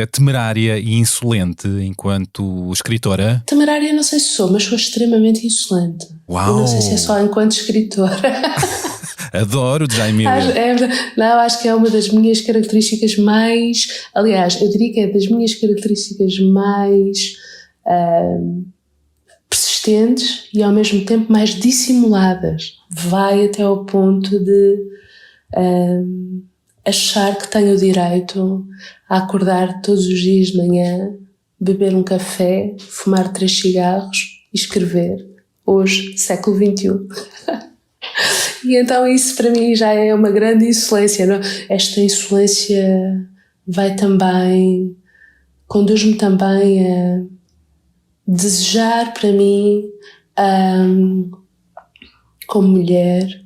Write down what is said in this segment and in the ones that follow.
temerária e insolente enquanto escritora? Temerária não sei se sou, mas sou extremamente insolente. Uau! Eu não sei se é só enquanto escritora. Adoro Djamília. Não, acho que é uma das minhas características mais... Aliás, eu diria que é das minhas características mais persistentes e ao mesmo tempo mais dissimuladas. Vai até ao ponto de achar que tenho o direito a acordar todos os dias de manhã, beber um café, fumar 3 cigarros e escrever. Hoje, século XXI. E então isso para mim já é uma grande insolência, não? Esta insolência vai também, conduz-me também a desejar para mim, como mulher,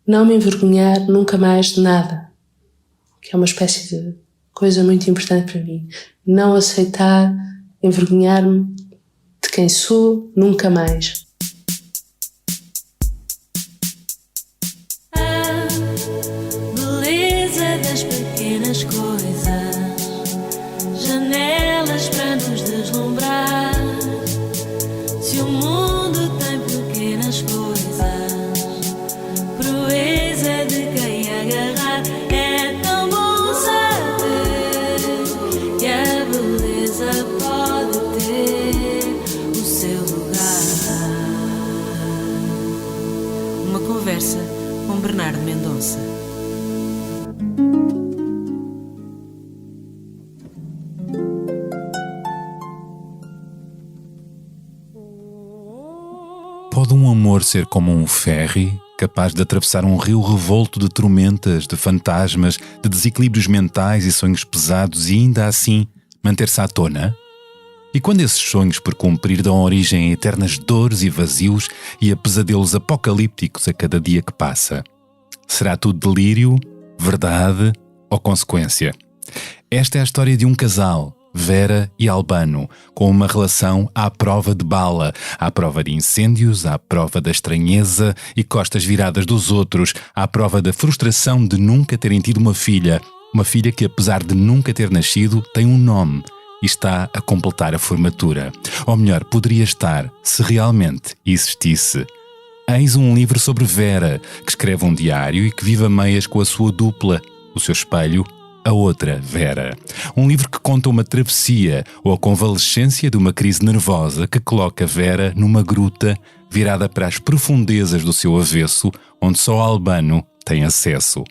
não me envergonhar nunca mais de nada, que é uma espécie de coisa muito importante para mim. Não aceitar envergonhar-me de quem sou nunca mais. Pequenas coisas, janelas para nos deslumbrar. Se o mundo tem pequenas coisas, proeza de quem agarrar. É tão bom saber que a beleza pode ter o seu lugar. Uma conversa com Bernardo Mendonça. Pode um amor ser como um ferry, capaz de atravessar um rio revolto de tormentas, de fantasmas, de desequilíbrios mentais e sonhos pesados e ainda assim manter-se à tona? E quando esses sonhos por cumprir dão origem a eternas dores e vazios e a pesadelos apocalípticos a cada dia que passa? Será tudo delírio, verdade ou consequência? Esta é a história de um casal, Vera e Albano, com uma relação à prova de bala, à prova de incêndios, à prova da estranheza e costas viradas dos outros, à prova da frustração de nunca terem tido uma filha que, apesar de nunca ter nascido, tem um nome e está a completar a formatura. Ou melhor, poderia estar, se realmente existisse. Eis um livro sobre Vera, que escreve um diário e que vive a meias com a sua dupla, o seu espelho, a outra Vera. Um livro que conta uma travessia ou a convalescência de uma crise nervosa que coloca Vera numa gruta virada para as profundezas do seu avesso, onde só Albano tem acesso.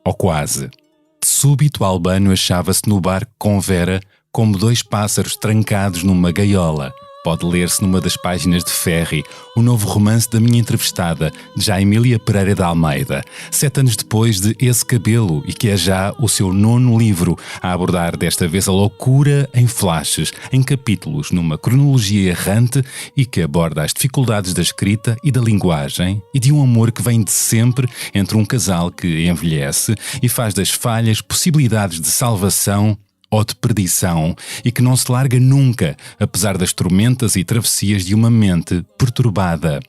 Ou quase. De súbito, Albano achava-se no barco com Vera como 2 pássaros trancados numa gaiola. Pode ler-se numa das páginas de Ferry, o novo romance da minha entrevistada, Djamília Pereira de Almeida, 7 anos depois de Esse Cabelo, e que é já o seu 9º livro, a abordar desta vez a loucura em flashes, em capítulos, numa cronologia errante e que aborda as dificuldades da escrita e da linguagem e de um amor que vem de sempre entre um casal que envelhece e faz das falhas possibilidades de salvação ou de perdição e que não se larga nunca, apesar das tormentas e travessias de uma mente perturbada.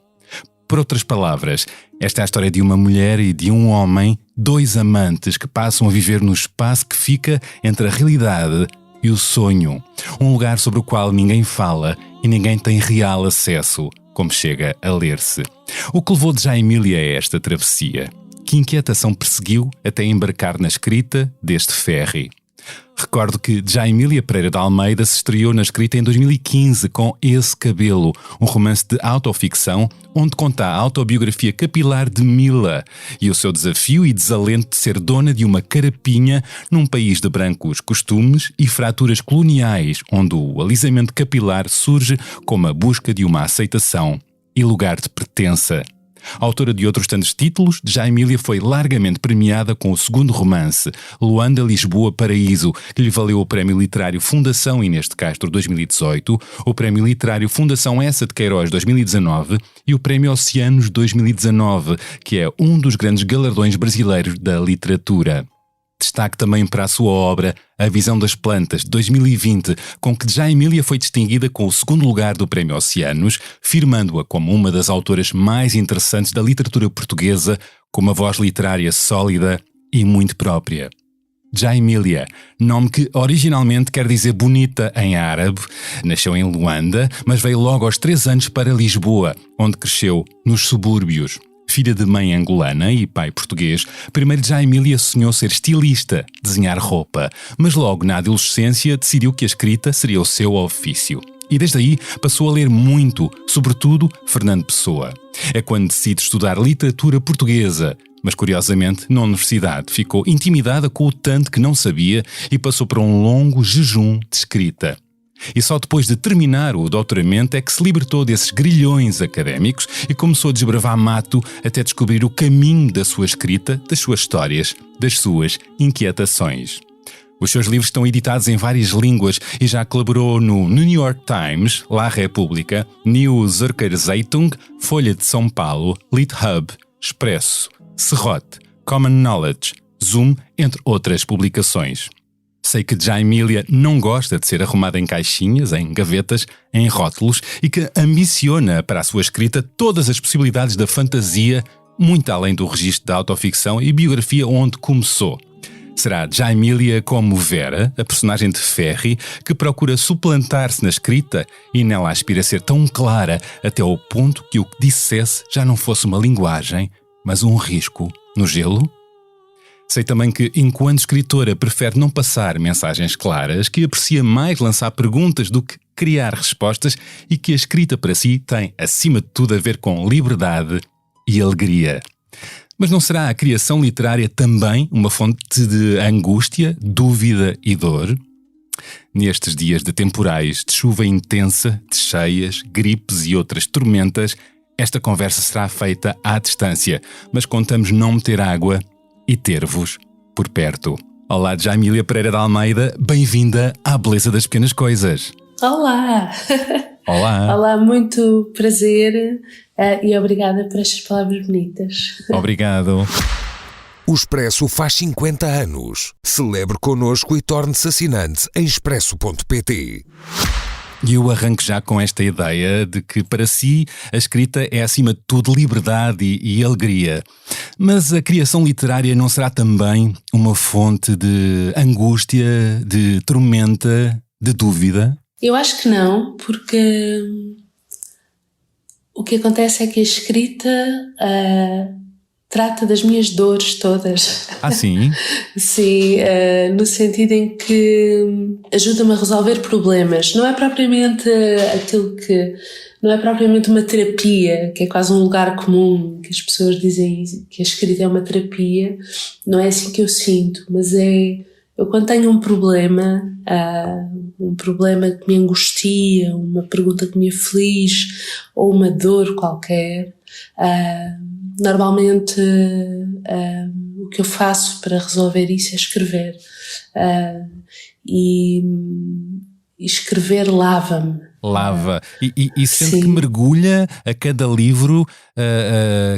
Por outras palavras, esta é a história de uma mulher e de um homem, 2 amantes que passam a viver no espaço que fica entre a realidade e o sonho, um lugar sobre o qual ninguém fala e ninguém tem real acesso, como chega a ler-se. O que levou Djamília a esta travessia? Que inquietação perseguiu até embarcar na escrita deste Ferry? Recordo que Djamília Pereira de Almeida se estreou na escrita em 2015 com Esse Cabelo, um romance de autoficção onde conta a autobiografia capilar de Mila e o seu desafio e desalento de ser dona de uma carapinha num país de brancos costumes e fraturas coloniais, onde o alisamento capilar surge como a busca de uma aceitação e lugar de pertença. Autora de outros tantos títulos, Djamília foi largamente premiada com o 2º romance, Luanda Lisboa Paraíso, que lhe valeu o Prémio Literário Fundação Inês de Castro 2018, o Prémio Literário Fundação Essa de Queiroz 2019 e o Prémio Oceanos 2019, que é um dos grandes galardões brasileiros da literatura. Destaque também para a sua obra A Visão das Plantas, de 2020, com que Djamília foi distinguida com o 2º lugar do Prémio Oceanos, firmando-a como uma das autoras mais interessantes da literatura portuguesa, com uma voz literária sólida e muito própria. Jaimilia, nome que originalmente quer dizer bonita em árabe. Nasceu em Luanda, mas veio logo aos 3 anos para Lisboa, onde cresceu nos subúrbios. Filha de mãe angolana e pai português, primeiro Jaimilia sonhou ser estilista, desenhar roupa, mas logo na adolescência decidiu que a escrita seria o seu ofício. E desde aí passou a ler muito, sobretudo Fernando Pessoa. É quando decide estudar literatura portuguesa, mas curiosamente na universidade ficou intimidada com o tanto que não sabia e passou por um longo jejum de escrita. E só depois de terminar o doutoramento é que se libertou desses grilhões académicos e começou a desbravar mato até descobrir o caminho da sua escrita, das suas histórias, das suas inquietações. Os seus livros estão editados em várias línguas e já colaborou no New York Times, La República, New Zürcher Zeitung, Folha de São Paulo, LitHub, Expresso, Serrote, Common Knowledge, Zoom, entre outras publicações. Sei que Jaimilia não gosta de ser arrumada em caixinhas, em gavetas, em rótulos e que ambiciona para a sua escrita todas as possibilidades da fantasia, muito além do registro da autoficção e biografia onde começou. Será Jaimilia como Vera, a personagem de Ferry, que procura suplantar-se na escrita e nela aspira a ser tão clara até ao ponto que o que dissesse já não fosse uma linguagem, mas um risco no gelo? Sei também que, enquanto escritora, prefere não passar mensagens claras, que aprecia mais lançar perguntas do que criar respostas e que a escrita para si tem, acima de tudo, a ver com liberdade e alegria. Mas não será a criação literária também uma fonte de angústia, dúvida e dor? Nestes dias de temporais, de chuva intensa, de cheias, gripes e outras tormentas, esta conversa será feita à distância, mas contamos não meter água e ter-vos por perto. Olá, Jaimilia Pereira de Almeida, bem-vinda à beleza das pequenas coisas. Olá! Olá! Olá, muito prazer e obrigada por estas palavras bonitas. Obrigado. O Expresso faz 50 anos. Celebre connosco e torne-se assinante em expresso.pt. E eu arranco já com esta ideia de que para si a escrita é acima de tudo liberdade e alegria. Mas a criação literária não será também uma fonte de angústia, de tormenta, de dúvida? Eu acho que não, porque o que acontece é que a escrita trata das minhas dores todas. Ah, sim? Sim, no sentido em que ajuda-me a resolver problemas. Não é propriamente não é propriamente uma terapia, que é quase um lugar comum, que as pessoas dizem que a escrita é uma terapia. Não é assim que eu sinto, mas eu quando tenho um problema que me angustia, uma pergunta que me aflige, ou uma dor qualquer, normalmente o que eu faço para resolver isso é escrever. E escrever lava-me. Lava. E sente Sim. que mergulha a cada livro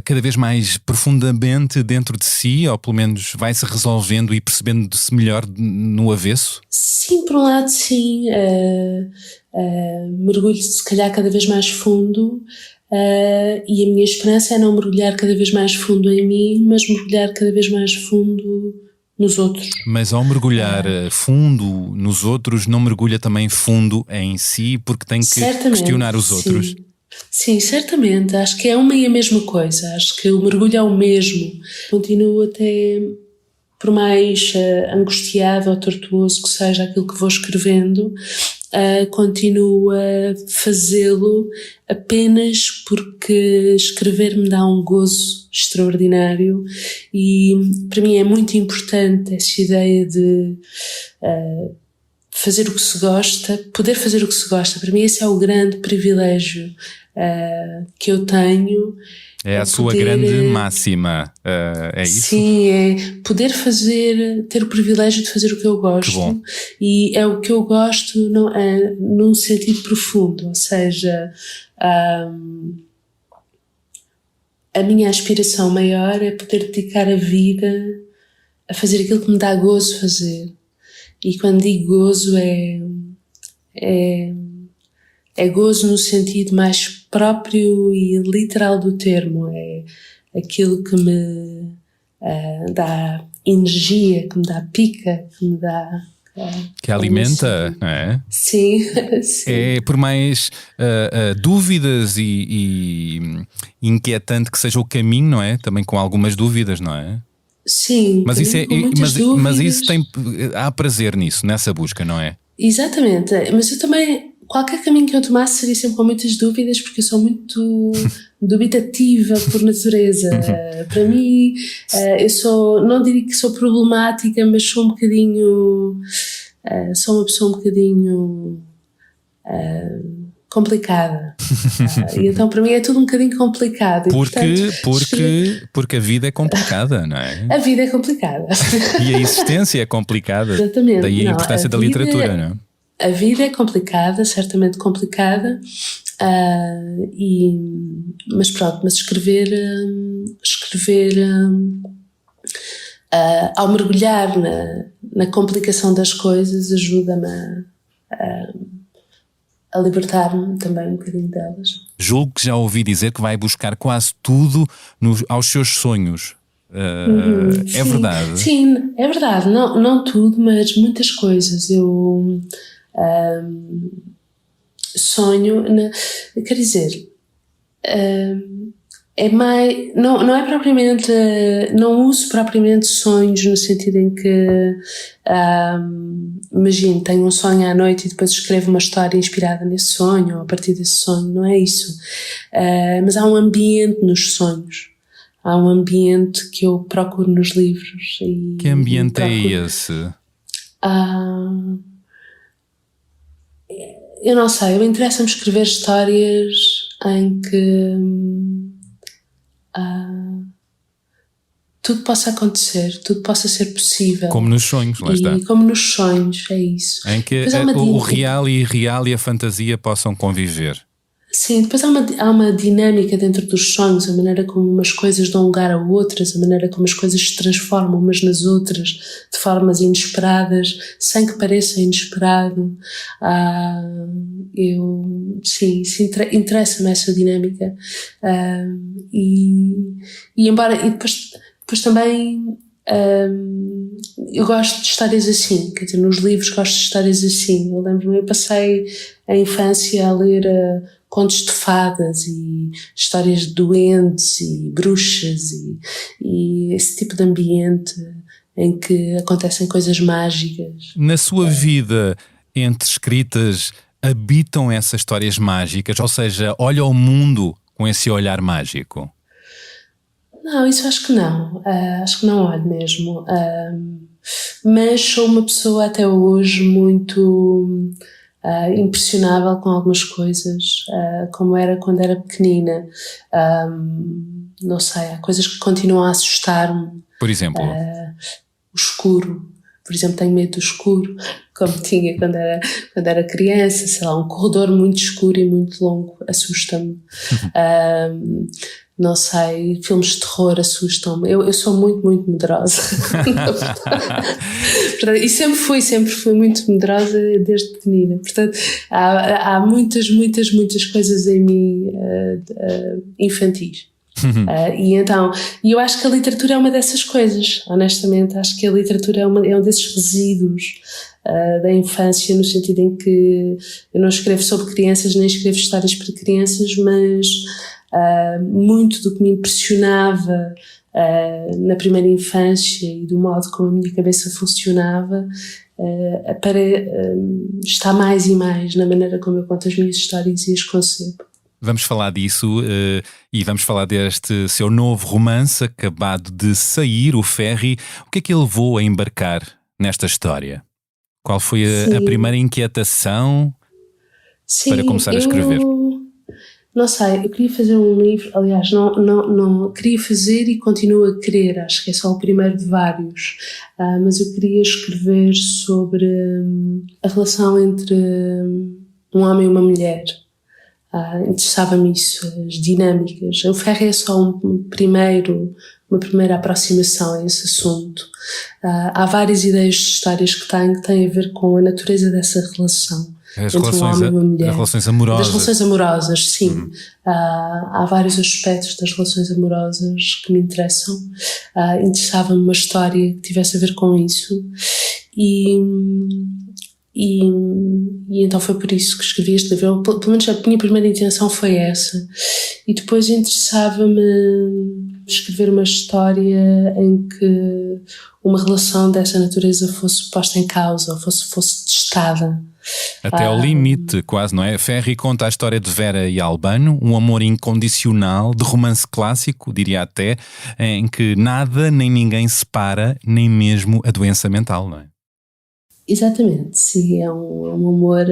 cada vez mais profundamente dentro de si, ou pelo menos vai-se resolvendo e percebendo-se melhor no avesso? Sim, por um lado sim. Mergulho se calhar cada vez mais fundo. E a minha esperança é não mergulhar cada vez mais fundo em mim, mas mergulhar cada vez mais fundo nos outros. Mas ao mergulhar fundo nos outros, não mergulha também fundo em si, porque tem que Certamente, questionar os outros? Sim. Sim, certamente. Acho que é uma e a mesma coisa. Acho que o mergulho é o mesmo. Continuo até, por mais angustiado ou tortuoso que seja aquilo que vou escrevendo, continuo a fazê-lo apenas porque escrever me dá um gozo extraordinário e para mim é muito importante essa ideia de fazer o que se gosta, poder fazer o que se gosta. Para mim esse é o grande privilégio que eu tenho. É a sua grande máxima, é isso? Sim, é poder ter o privilégio de fazer o que eu gosto. Que bom. E é o que eu gosto num sentido profundo, ou seja, a minha aspiração maior é poder dedicar a vida a fazer aquilo que me dá gozo fazer. E quando digo gozo é gozo no sentido mais próprio e literal do termo. É aquilo que me dá energia, que me dá pica, que me dá... Que alimenta, não é? Sim, sim. É por mais dúvidas e inquietante que seja o caminho, não é? Também com algumas dúvidas, não é? Sim, Mas isso com muitas dúvidas. mas isso há prazer nisso, nessa busca, não é? Exatamente, mas eu também, qualquer caminho que eu tomasse seria sempre com muitas dúvidas, porque eu sou muito dubitativa por natureza. Para mim, não diria que sou problemática, mas sou um bocadinho, sou uma pessoa um bocadinho complicada. E então para mim é tudo um bocadinho complicado. Porque a vida é complicada, não é? A vida é complicada. E a existência é complicada. Exatamente. Daí a importância da literatura, não é? A vida é complicada, certamente complicada, mas pronto, mas escrever ao mergulhar na complicação das coisas ajuda-me a libertar-me também um bocadinho delas. Julgo que já ouvi dizer que vai buscar quase tudo aos seus sonhos. É sim, verdade? Sim, é verdade. Não tudo, mas muitas coisas. Eu sonho, quer dizer, é mais, não é propriamente, não uso propriamente sonhos no sentido em que imagino, tenho um sonho à noite e depois escrevo uma história inspirada nesse sonho ou a partir desse sonho, não é isso. Mas há um ambiente nos sonhos, há um ambiente que eu procuro nos livros. Que ambiente é esse? Eu não sei, eu interessa-me escrever histórias em que tudo possa acontecer, tudo possa ser possível. Como nos sonhos, lá está. Como nos sonhos, é isso. Em que o real e a fantasia possam conviver. Sim, depois há uma dinâmica dentro dos sonhos, a maneira como umas coisas dão lugar a outras, a maneira como as coisas se transformam umas nas outras de formas inesperadas, sem que pareça inesperado. Interessa-me essa dinâmica. Depois também eu gosto de histórias assim, quer dizer, nos livros gosto de histórias assim. Eu lembro-me, eu passei a infância a ler contos de fadas e histórias de duendes e bruxas e esse tipo de ambiente em que acontecem coisas mágicas. Na sua vida, entre escritas, habitam essas histórias mágicas? Ou seja, olha o mundo com esse olhar mágico? Não, isso acho que não. Acho que não olho mesmo. Mas sou uma pessoa até hoje muito impressionável com algumas coisas, como era quando era pequenina. Não sei, há coisas que continuam a assustar-me. Por exemplo? O escuro. Por exemplo, tenho medo do escuro, como tinha quando era criança. Sei lá, um corredor muito escuro e muito longo assusta-me. Não sei, filmes de terror assustam-me. Eu sou muito, muito medrosa. E sempre fui muito medrosa desde pequenina. Portanto, há muitas, muitas, muitas coisas em mim infantis. E eu acho que a literatura é uma dessas coisas, honestamente. Acho que a literatura é um desses resíduos da infância, no sentido em que eu não escrevo sobre crianças, nem escrevo histórias para crianças, mas muito do que me impressionava na primeira infância e do modo como a minha cabeça funcionava está mais e mais na maneira como eu conto as minhas histórias e as concebo. Vamos falar disso e vamos falar deste seu novo romance acabado de sair, O Ferry. O que é que ele levou a embarcar nesta história? Qual foi a primeira inquietação para começar a escrever? Não sei, eu queria fazer um livro, aliás, não queria fazer e continuo a querer, acho que é só o primeiro de vários, mas eu queria escrever sobre a relação entre um homem e uma mulher. Interessava-me isso, as dinâmicas. O Ferry é só uma primeira aproximação a esse assunto. Há várias ideias de histórias que têm a ver com a natureza dessa relação. As entre um relações, homem e uma mulher. as relações amorosas. Das relações amorosas, sim. Há vários aspectos das relações amorosas que me interessam. Interessava-me uma história que tivesse a ver com isso. E então foi por isso que escrevi este livro. Pelo menos a minha primeira intenção foi essa. E depois interessava-me escrever uma história em que uma relação dessa natureza fosse posta em causa, ou fosse testada. Até ao limite, quase, não é? Ferri conta a história de Vera e Albano, um amor incondicional, de romance clássico, diria até, em que nada nem ninguém separa, nem mesmo a doença mental, não é? Exatamente, sim, é um amor,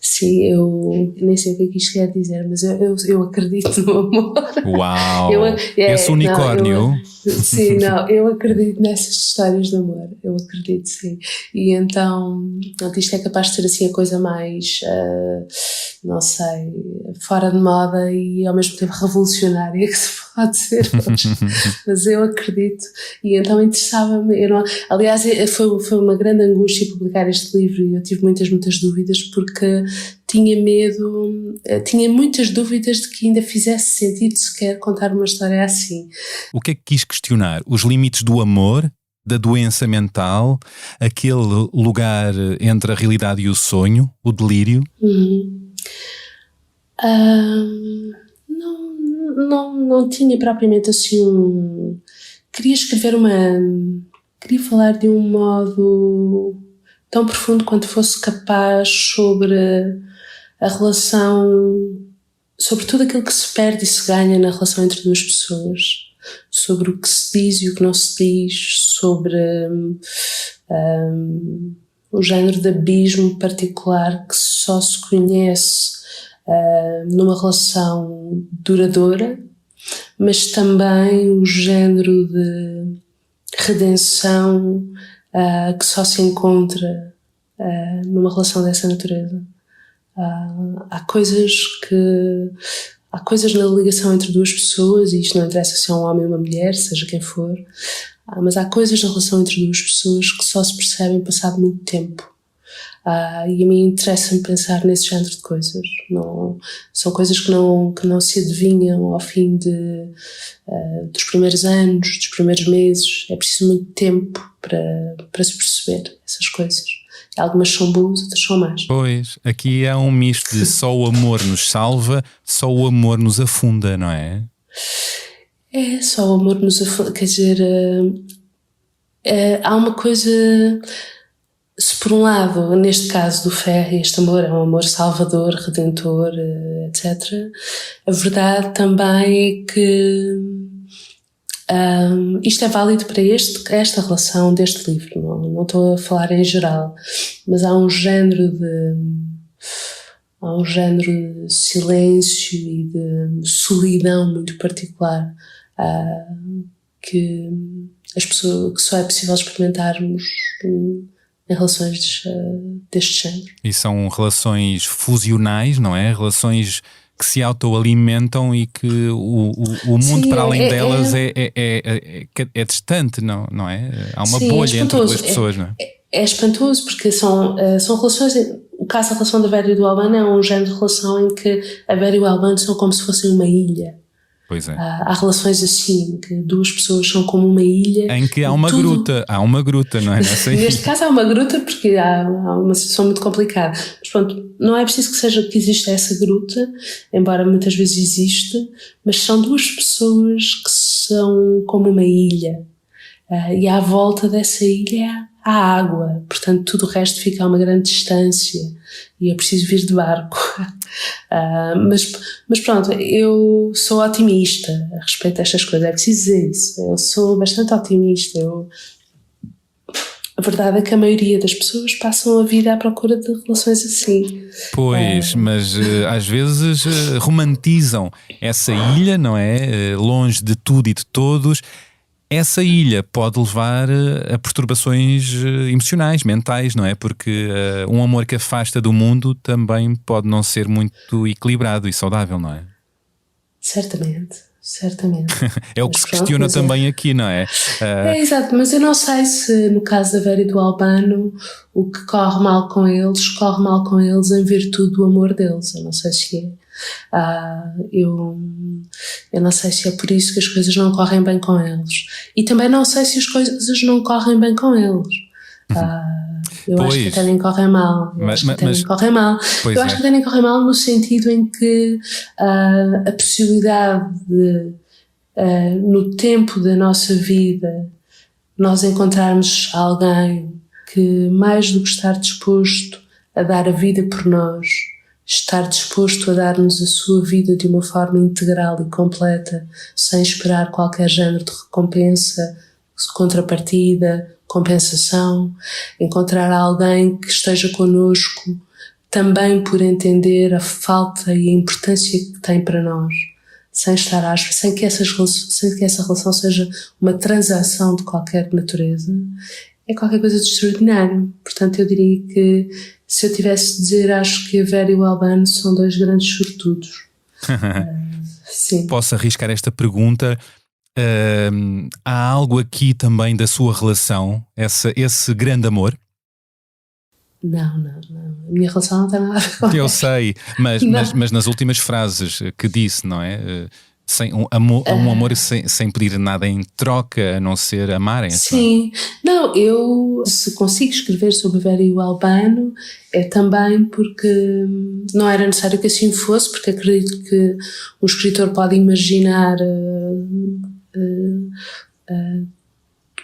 sim, eu nem sei o que é que isto quer dizer, mas eu acredito no amor. Uau! Esse unicórnio. Sim, não, eu acredito nessas histórias de amor, eu acredito, sim. E então isto é capaz de ser assim a coisa mais, não sei, fora de moda e ao mesmo tempo revolucionária que se pode ser hoje. Mas eu acredito, e então interessava-me, aliás, foi uma grande angústia publicar este livro e eu tive muitas dúvidas porque tinha muitas dúvidas de que ainda fizesse sentido sequer contar uma história assim. O que é que quis questionar? Os limites do amor, da doença mental, aquele lugar entre a realidade e o sonho, o delírio? Não tinha propriamente assim queria falar de um modo tão profundo quanto fosse capaz sobre a relação, sobre tudo aquilo que se perde e se ganha na relação entre duas pessoas, sobre o que se diz e o que não se diz, sobre o género de abismo particular que só se conhece numa relação duradoura, mas também o género de redenção que só se encontra numa relação dessa natureza. Há coisas na ligação entre duas pessoas, e isto não interessa se é um homem ou uma mulher, seja quem for, mas há coisas na relação entre duas pessoas que só se percebem passado muito tempo. E a mim interessa-me pensar nesse género de coisas. São coisas que não se adivinham ao fim dos primeiros anos, dos primeiros meses. É preciso muito tempo para se perceber essas coisas. Algumas são boas, outras são más. Pois, aqui há um misto de só o amor nos salva, só o amor nos afunda, não é? Só o amor nos afunda. Quer dizer, há uma coisa... Se por um lado, neste caso do Ferri, este amor é um amor salvador, redentor, etc., a verdade também é que isto é válido para esta relação deste livro, não estou a falar em geral, mas há um género de silêncio e de solidão muito particular que só é possível experimentarmos em relações deste género. E são relações fusionais, não é? Relações que se autoalimentam e que o mundo, sim, para além delas é distante, não é? Há uma bolha entre duas pessoas, não é? É espantoso porque são relações... O caso da relação da Vera e do Albano é um género de relação em que a Vera e o Albano são como se fossem uma ilha. Pois é. Há relações assim, que duas pessoas são como uma ilha. Em que há uma gruta, não é? Neste caso há uma gruta porque há uma situação muito complicada. Mas pronto, não é preciso que exista essa gruta, embora muitas vezes exista, mas são duas pessoas que são como uma ilha. E à volta dessa ilha há água, portanto tudo o resto fica a uma grande distância e é preciso vir de barco. Mas pronto, eu sou otimista a respeito destas coisas, é preciso dizer isso, eu sou bastante otimista. A verdade é que a maioria das pessoas passam a vida à procura de relações assim. Pois, mas às vezes romantizam essa ilha, não é? Longe de tudo e de todos. Essa ilha pode levar a perturbações emocionais, mentais, não é? Porque um amor que afasta do mundo também pode não ser muito equilibrado e saudável, não é? Certamente. certamente. É o que se questiona também aqui, não é? É exato, mas eu não sei se no caso da Vera e do Albano o que corre mal com eles em virtude do amor deles. Eu não sei se é. Eu não sei se é por isso que as coisas não correm bem com eles. E também não sei se as coisas não correm bem com eles. Eu acho que até nem correm mal. Eu acho que até nem correm mal no sentido em que a possibilidade de, no tempo da nossa vida, nós encontrarmos alguém que, mais do que estar disposto a dar a vida por nós, estar disposto a dar-nos a sua vida de uma forma integral e completa, sem esperar qualquer género de recompensa, contrapartida, compensação, encontrar alguém que esteja connosco também por entender a falta e a importância que tem para nós, sem estar às, sem que essa relação seja uma transação de qualquer natureza, é qualquer coisa de extraordinário. Portanto, eu diria que, se eu tivesse de dizer, acho que a Vera e o Albano são dois grandes sortudos. Sim. Posso arriscar esta pergunta? Há algo aqui também da sua relação, esse grande amor? Não. A minha relação não tem nada a ver com Eu isso. sei, mas nas últimas frases que disse, não é? Sem um amor sem pedir nada em troca, a não ser amarem-se. Sim, não, eu se consigo escrever sobre a Vera e o Albano é também porque não era necessário que assim fosse, porque acredito que o escritor pode imaginar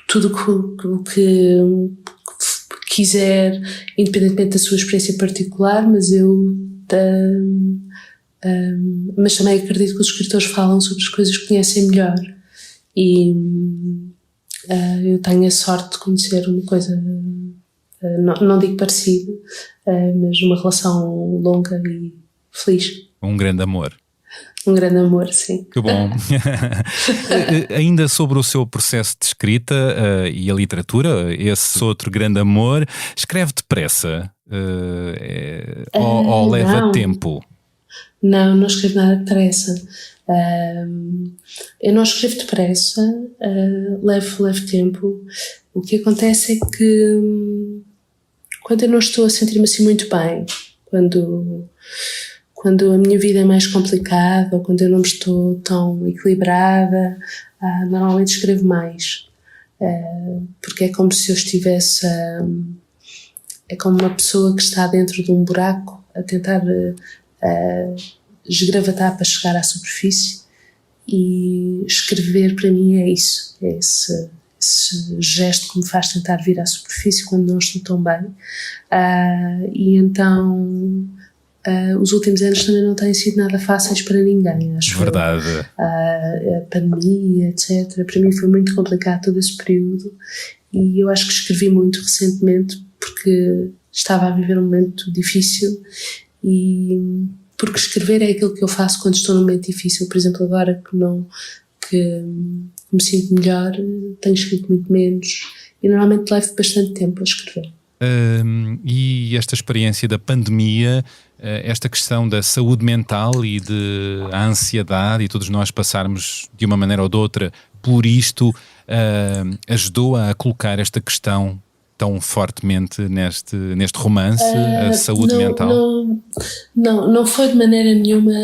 tudo o que quiser, independentemente da sua experiência particular, mas mas também acredito que os escritores falam sobre as coisas que conhecem melhor, e eu tenho a sorte de conhecer uma coisa, não digo parecida, mas uma relação longa e feliz. Um grande amor. Um grande amor, sim. Que bom. Ainda sobre o seu processo de escrita e a literatura, esse outro grande amor, escreve depressa ou leva tempo? Não escrevo nada depressa. Eu não escrevo depressa, levo tempo. O que acontece é que quando eu não estou a sentir-me assim muito bem, quando a minha vida é mais complicada, ou quando eu não estou tão equilibrada, normalmente escrevo mais. Porque é como se eu estivesse é como uma pessoa que está dentro de um buraco a tentar esgravatar para chegar à superfície, e escrever para mim é isso, é esse gesto que me faz tentar vir à superfície quando não estou tão bem. E então os últimos anos também não têm sido nada fáceis para ninguém, acho. Verdade. A pandemia, etc. Para mim foi muito complicado todo esse período, e eu acho que escrevi muito recentemente porque estava a viver um momento difícil, e porque escrever é aquilo que eu faço quando estou num momento difícil. Por exemplo, agora que me sinto melhor, tenho escrito muito menos, e normalmente levo bastante tempo a escrever. E esta experiência da pandemia, esta questão da saúde mental e a ansiedade, e todos nós passarmos de uma maneira ou de outra por isto, ajudou a colocar esta questão tão fortemente neste romance, a saúde mental? Não foi de maneira nenhuma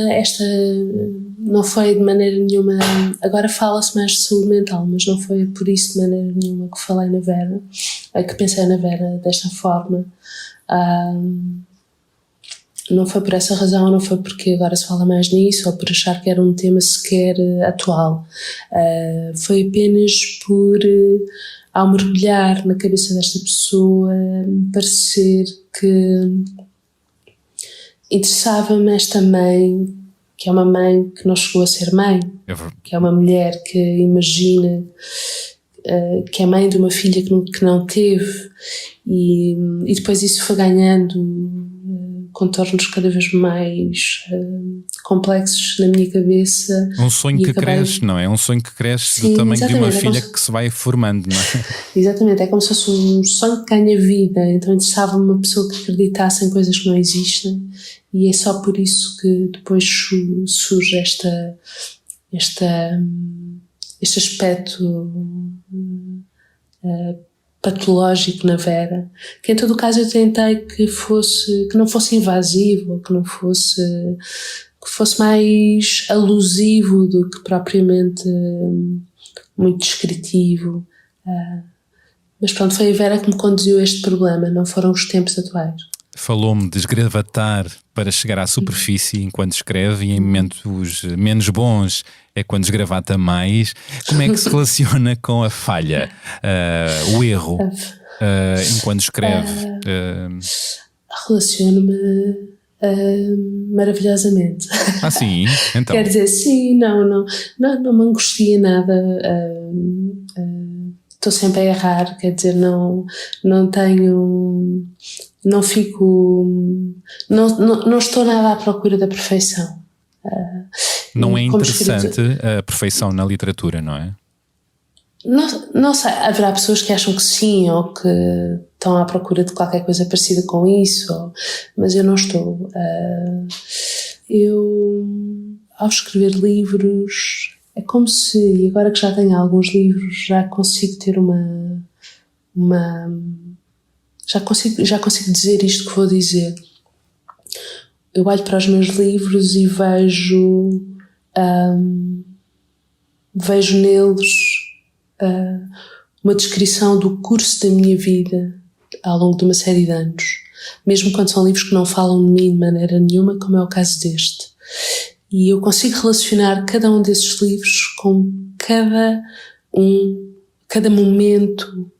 agora fala-se mais de saúde mental, mas não foi por isso de maneira nenhuma que falei na Vera, que pensei na Vera desta forma. Não foi por essa razão, não foi porque agora se fala mais nisso, ou por achar que era um tema sequer atual. Foi apenas por, ao mergulhar na cabeça desta pessoa, me parecer que interessava-me esta mãe, que é uma mãe que não chegou a ser mãe, que é uma mulher que imagina que é mãe de uma filha que não teve, e depois isso foi ganhando contornos cada vez mais complexos na minha cabeça. Um sonho que cresce, não é? Um sonho que cresce do tamanho de uma filha que se vai formando, não é? Exatamente, é como se fosse um sonho que ganha vida. Então interessava-me uma pessoa que acreditasse em coisas que não existem, e é só por isso que depois surge este aspecto patológico na Vera, que em todo o caso eu tentei que não fosse invasivo, que fosse mais alusivo do que propriamente muito descritivo. Mas pronto, foi a Vera que me conduziu a este problema, não foram os tempos atuais. Falou-me de esgravatar para chegar à superfície enquanto escreve, e em momentos menos bons é quando esgravata mais. Como é que se relaciona com a falha, o erro, enquanto escreve? Relaciono-me maravilhosamente. Sim? Então. Quer dizer, sim, não me angustia nada. Estou sempre a errar, quer dizer, não estou nada à procura da perfeição. Não é interessante a perfeição na literatura, não é? Não sei, haverá pessoas que acham que sim, ou que estão à procura de qualquer coisa parecida com isso, mas eu não estou. Eu, ao escrever livros, é como se, agora que já tenho alguns livros, já consigo ter já consigo dizer isto que vou dizer. Eu olho para os meus livros e vejo neles uma descrição do curso da minha vida ao longo de uma série de anos, mesmo quando são livros que não falam de mim de maneira nenhuma, como é o caso deste. E eu consigo relacionar cada um desses livros com cada momento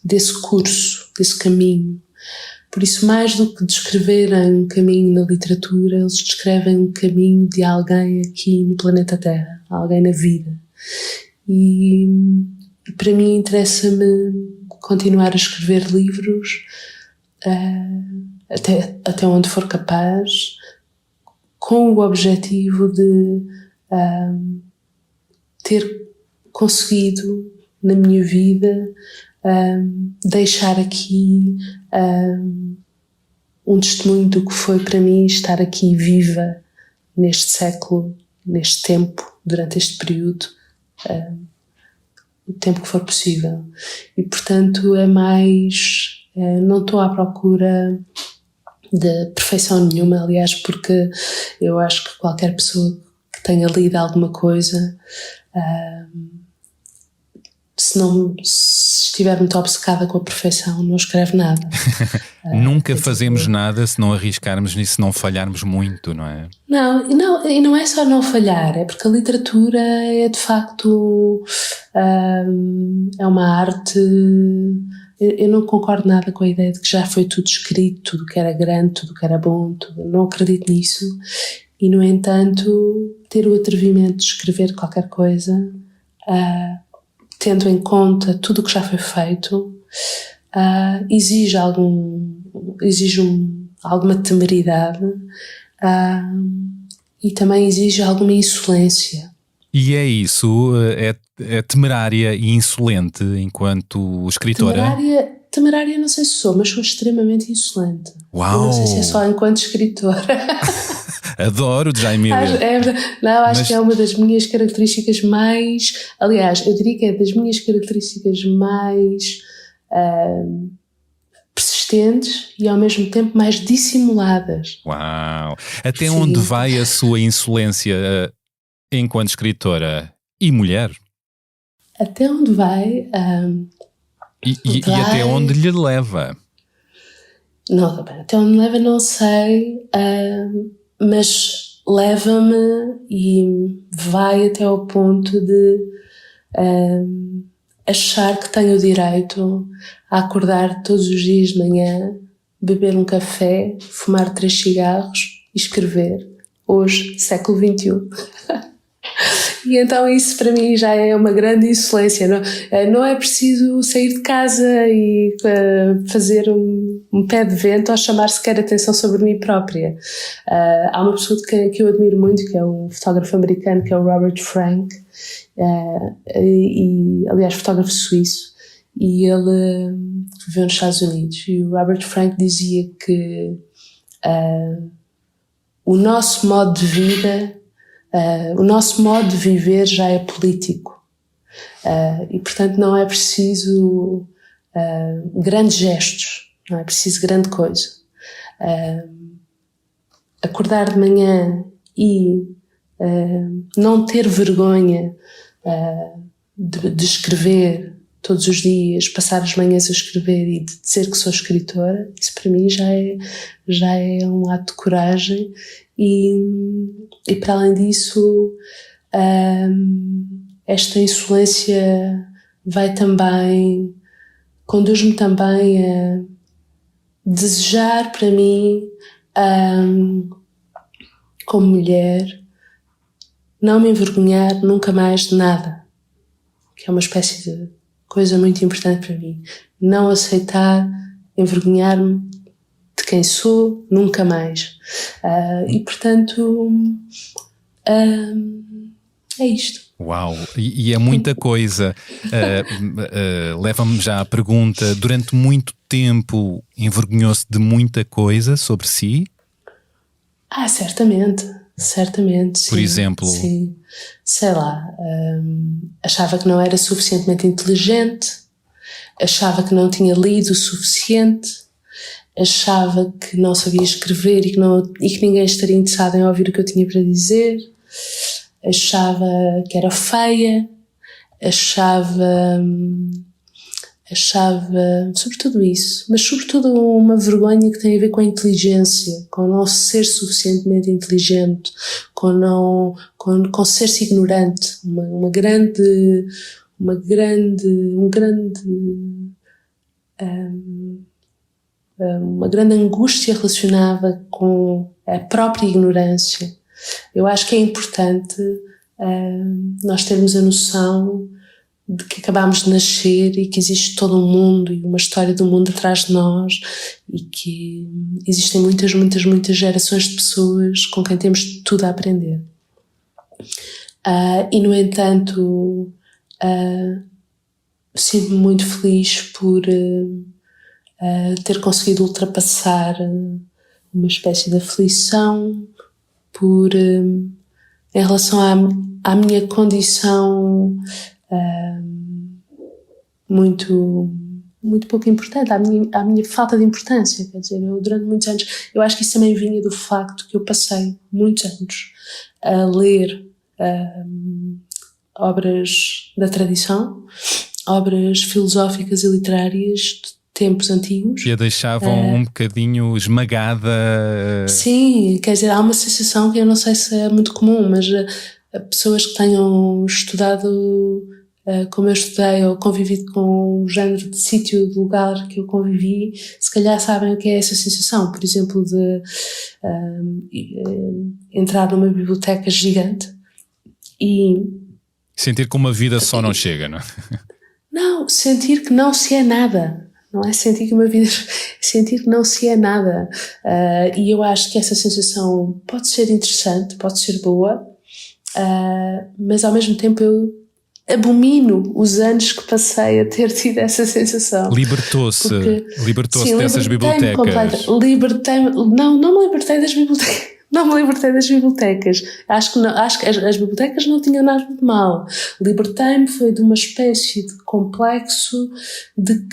desse curso, desse caminho. Por isso, mais do que descreverem um caminho na literatura, eles descrevem um caminho de alguém aqui no planeta Terra, alguém na vida. E para mim interessa-me continuar a escrever livros até onde for capaz, com o objetivo de ter conseguido na minha vida deixar aqui um testemunho do que foi para mim estar aqui viva neste século, neste tempo, durante este período, o tempo que for possível. E portanto é mais, não estou à procura de perfeição nenhuma, aliás, porque eu acho que qualquer pessoa que tenha lido alguma coisa, se estiver muito obcecada com a perfeição, não escreve nada. Nunca fazemos nada se não arriscarmos e se não falharmos muito, não é? E não é só não falhar, é porque a literatura é de facto é uma arte. Eu não concordo nada com a ideia de que já foi tudo escrito, tudo que era grande, tudo que era bom, não acredito nisso. E no entanto, ter o atrevimento de escrever qualquer coisa, tendo em conta tudo o que já foi feito, exige alguma temeridade e também exige alguma insolência. E é isso, é temerária e insolente enquanto escritora? Temerária não sei se sou, mas sou extremamente insolente. Uau! Eu não sei se é só enquanto escritora. Adoro, Jaime. Acho que é uma das minhas características mais... Aliás, eu diria que é das minhas características mais persistentes e ao mesmo tempo mais dissimuladas. Uau! Até onde vai a sua insolência enquanto escritora e mulher? Até onde vai... E até onde lhe leva? Não, até onde leva não sei, mas leva-me e vai até ao ponto de achar que tenho o direito a acordar todos os dias de manhã, beber um café, fumar 3 cigarros e escrever. Hoje, século XXI. E então isso para mim já é uma grande insolência. Não é preciso sair de casa e fazer um pé de vento ou chamar sequer atenção sobre mim própria. Há uma pessoa que eu admiro muito, que é um fotógrafo americano, que é o Robert Frank, e aliás fotógrafo suíço, e ele viveu nos Estados Unidos, e o Robert Frank dizia que o nosso modo de vida O nosso modo de viver já é político. E, portanto, não é preciso grandes gestos, não é preciso grande coisa. Acordar de manhã e não ter vergonha de escrever todos os dias, passar as manhãs a escrever e de dizer que sou escritora, isso para mim já é um ato de coragem e para além disso esta insolência conduz-me também a desejar para mim, como mulher, não me envergonhar nunca mais de nada, que é uma espécie de coisa muito importante para mim. Não aceitar envergonhar-me de quem sou nunca mais. E portanto é isto. Uau, e é muita coisa. Leva-me já à pergunta: durante muito tempo envergonhou-se de muita coisa sobre si? Certamente, sim. Por exemplo? Sim. Sei lá, achava que não era suficientemente inteligente, achava que não tinha lido o suficiente, achava que não sabia escrever e que ninguém estaria interessado em ouvir o que eu tinha para dizer, achava que era feia, achava sobretudo isso, mas sobretudo uma vergonha que tem a ver com a inteligência, com não ser suficientemente inteligente, com ser-se ignorante, uma grande angústia relacionada com a própria ignorância. Eu acho que é importante nós termos a noção de que acabamos de nascer e que existe todo um mundo e uma história do mundo atrás de nós e que existem muitas gerações de pessoas com quem temos tudo a aprender. E no entanto sinto-me muito feliz por ter conseguido ultrapassar uma espécie de aflição em relação à minha condição muito pouco importante, à minha falta de importância. Quer dizer, eu durante muitos anos, eu acho que isso também vinha do facto que eu passei muitos anos a ler obras da tradição, obras filosóficas e literárias de tempos antigos. Que a deixavam um bocadinho esmagada. Sim, quer dizer, há uma sensação que eu não sei se é muito comum, mas pessoas que tenham estudado como eu estudei ou convivido com o género de sítio, de lugar que eu convivi, se calhar sabem o que é essa sensação, por exemplo, de entrar numa biblioteca gigante e sentir que uma vida só não chega, não é? Não, sentir que não se é nada. Não é sentir que uma vida, sentir que não se é nada. E eu acho que essa sensação pode ser interessante, pode ser boa, mas ao mesmo tempo eu abomino os anos que passei a ter tido essa sensação. Libertou-se sim, dessas bibliotecas. Não me libertei das bibliotecas. Não me libertei das bibliotecas. Acho que as bibliotecas não tinham nada de mal. Libertei-me foi de uma espécie de complexo de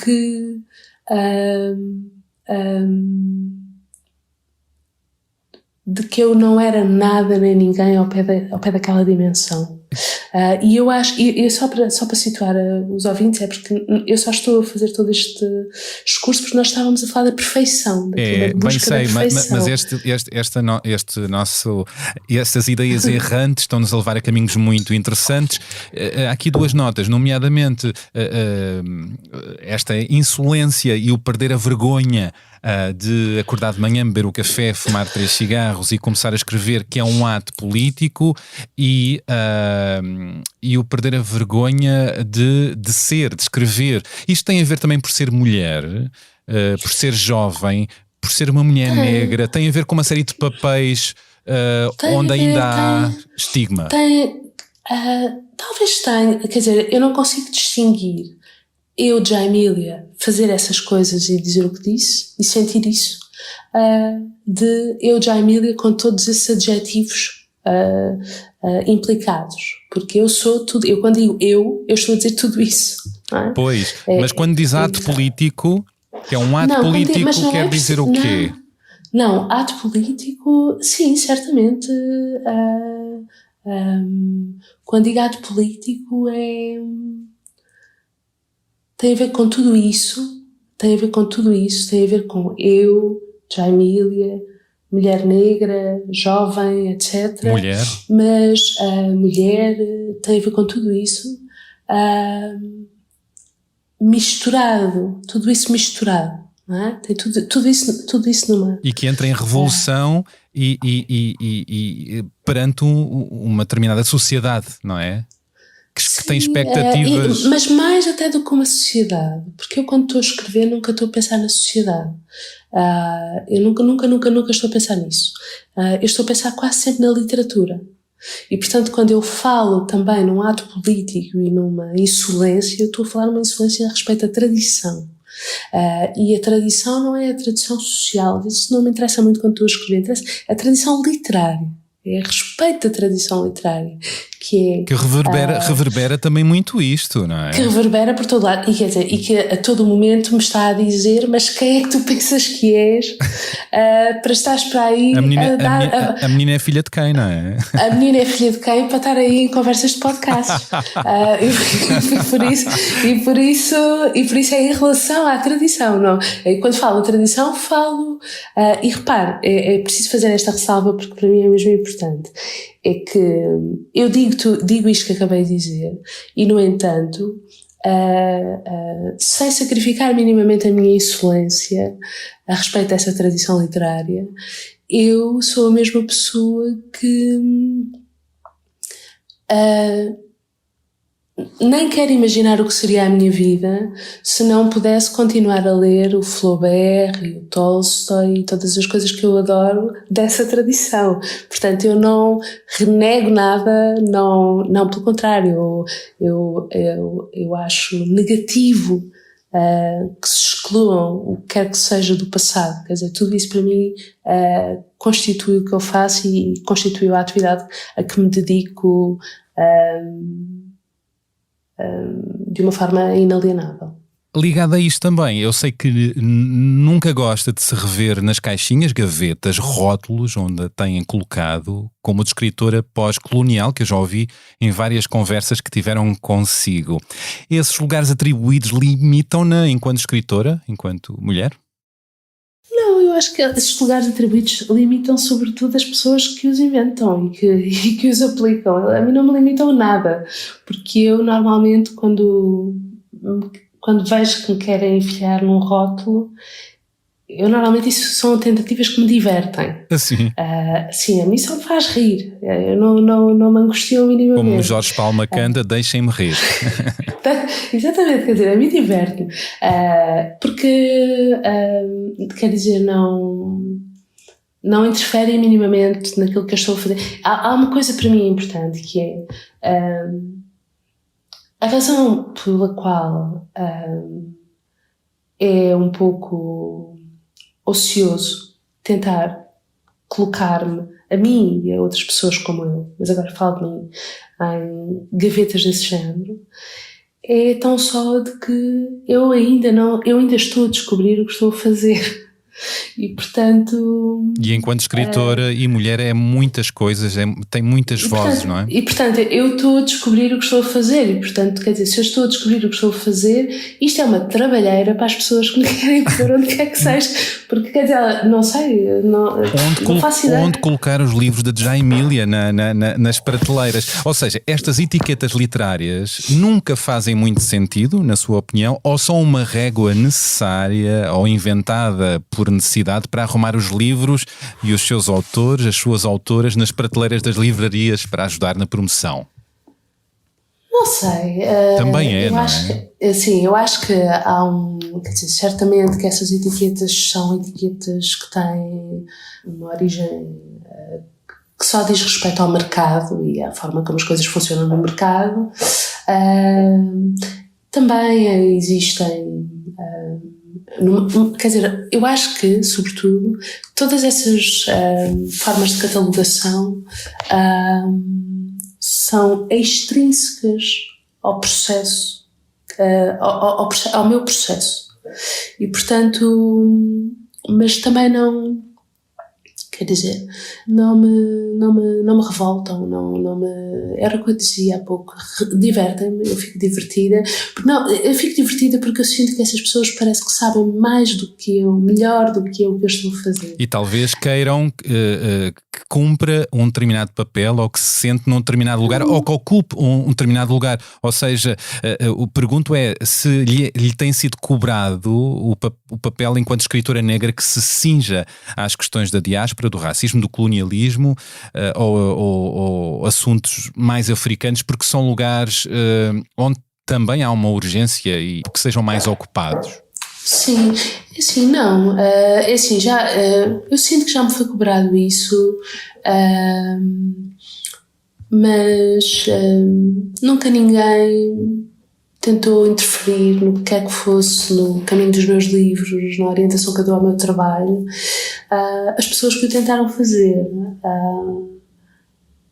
que eu não era nada nem ninguém ao pé daquela dimensão. E eu acho, só para situar os ouvintes, é porque eu só estou a fazer todo este discurso porque nós estávamos a falar da perfeição, da busca da perfeição. Mas estas ideias errantes estão-nos a levar a caminhos muito interessantes. Há aqui duas notas, nomeadamente esta insolência e o perder a vergonha de acordar de manhã, beber o café, fumar 3 cigarros e começar a escrever, que é um ato político, e o perder a vergonha de escrever. Isto tem a ver também por ser mulher, por ser jovem, por ser uma mulher negra, tem a ver com uma série de papéis onde ainda há estigma. Talvez tenha, quer dizer, eu não consigo distinguir eu, Jaimília, fazer essas coisas e dizer o que disse e sentir isso, de eu, Jaimília, com todos esses adjetivos implicados, porque eu sou tudo, eu quando digo eu estou a dizer tudo isso, não é? Pois, mas quando diz ato político, que é um ato Não, político, mas não quer dizer o quê? Não, ato político, sim, certamente. Quando digo ato político tem a ver com tudo isso, tem a ver com eu, Jaimília, mulher negra, jovem, etc. Mulher. Mas mulher tem a ver com tudo isso, misturado, tudo isso misturado, não é? Tem tudo isso numa. E que entra em revolução e perante uma determinada sociedade, não é? Que tem expectativas. Mas mais até do que uma sociedade, porque eu quando estou a escrever nunca estou a pensar na sociedade. Eu nunca estou a pensar nisso. Eu estou a pensar quase sempre na literatura. E portanto quando eu falo também num ato político e numa insolência, eu estou a falar numa insolência a respeito da tradição. E a tradição não é a tradição social, isso não me interessa muito quando estou a escrever, interessa a tradição literária. É a respeito da tradição literária, que reverbera também muito isto, não é? Que reverbera por todo lado, e que a todo momento me está a dizer, mas quem é que tu pensas que és para estares para aí a menina é filha de quem, não é? A menina é filha de quem para estar aí em conversas de podcast. E por isso é em relação à tradição, não? E quando falo tradição, falo, e repare, é preciso fazer esta ressalva porque para mim é mesmo importante. É que eu digo isto que acabei de dizer e, no entanto, sem sacrificar minimamente a minha insolência a respeito dessa tradição literária, eu sou a mesma pessoa que nem quero imaginar o que seria a minha vida se não pudesse continuar a ler o Flaubert e o Tolstói e todas as coisas que eu adoro dessa tradição. Portanto, eu não renego nada, não pelo contrário, eu acho negativo que se excluam o que quer que seja do passado. Quer dizer, tudo isso para mim constitui o que eu faço e constitui a atividade a que me dedico de uma forma inalienável. Ligado a isto também, eu sei que nunca gosta de se rever nas caixinhas, gavetas, rótulos onde a têm colocado como de escritora pós-colonial, que eu já ouvi em várias conversas que tiveram consigo. Esses lugares atribuídos limitam-na enquanto escritora, enquanto mulher? Não, eu acho que esses lugares atribuídos limitam sobretudo as pessoas que os inventam e que os aplicam. A mim não me limitam nada, porque eu normalmente quando vejo que me querem enfiar num rótulo, isso são tentativas que me divertem. Assim? Sim, a mim só me faz rir. Eu não me angustio minimamente. Como Jorge Palma canta, deixem-me rir. Exatamente, quer dizer, a mim diverte-me. Porque, quer dizer, não interferem minimamente naquilo que eu estou a fazer. Há uma coisa para mim importante, que é a razão pela qual é um pouco ocioso tentar colocar-me, a mim e a outras pessoas como eu, mas agora falo de mim, em gavetas desse género, é tão só de que eu ainda estou a descobrir o que estou a fazer. E portanto... E enquanto escritora e mulher é muitas coisas, tem muitas vozes, não é? E portanto eu estou a descobrir o que estou a fazer e portanto, quer dizer, se eu estou a descobrir o que estou a fazer, isto é uma trabalheira para as pessoas que me querem pôr onde quer que seja, porque quer dizer, não sei, não faço ideia. Onde colocar os livros de Jaimília nas prateleiras? Ou seja, estas etiquetas literárias nunca fazem muito sentido, na sua opinião, ou são uma régua necessária ou inventada por necessidade para arrumar os livros e os seus autores, as suas autoras, nas prateleiras das livrarias para ajudar na promoção? Não sei. Também é, não é? Sim, eu acho que há quer dizer, certamente que essas etiquetas são etiquetas que têm uma origem que só diz respeito ao mercado e à forma como as coisas funcionam no mercado. Também existem Quer dizer, eu acho que, sobretudo, todas essas formas de catalogação são extrínsecas ao processo, ao meu processo. E, portanto, mas também não, quer dizer, não me revoltam, era o que eu dizia há pouco, divertem-me, eu fico divertida. Eu fico divertida porque eu sinto que essas pessoas parece que sabem mais do que eu, melhor do que eu estou a fazer. E talvez queiram que cumpra um determinado papel, ou que se sente num determinado lugar, ou que ocupe um determinado lugar. Ou seja, o pergunto é se lhe tem sido cobrado o papel enquanto escritora negra que se cinja às questões da diáspora, do racismo, do colonialismo, ou assuntos mais africanos, porque são lugares onde também há uma urgência e que sejam mais ocupados. Sim, assim, não, assim, eu sinto que já me foi cobrado isso, mas nunca ninguém tentou interferir no que quer que fosse no caminho dos meus livros, na orientação que eu dou ao meu trabalho. As pessoas que o tentaram fazer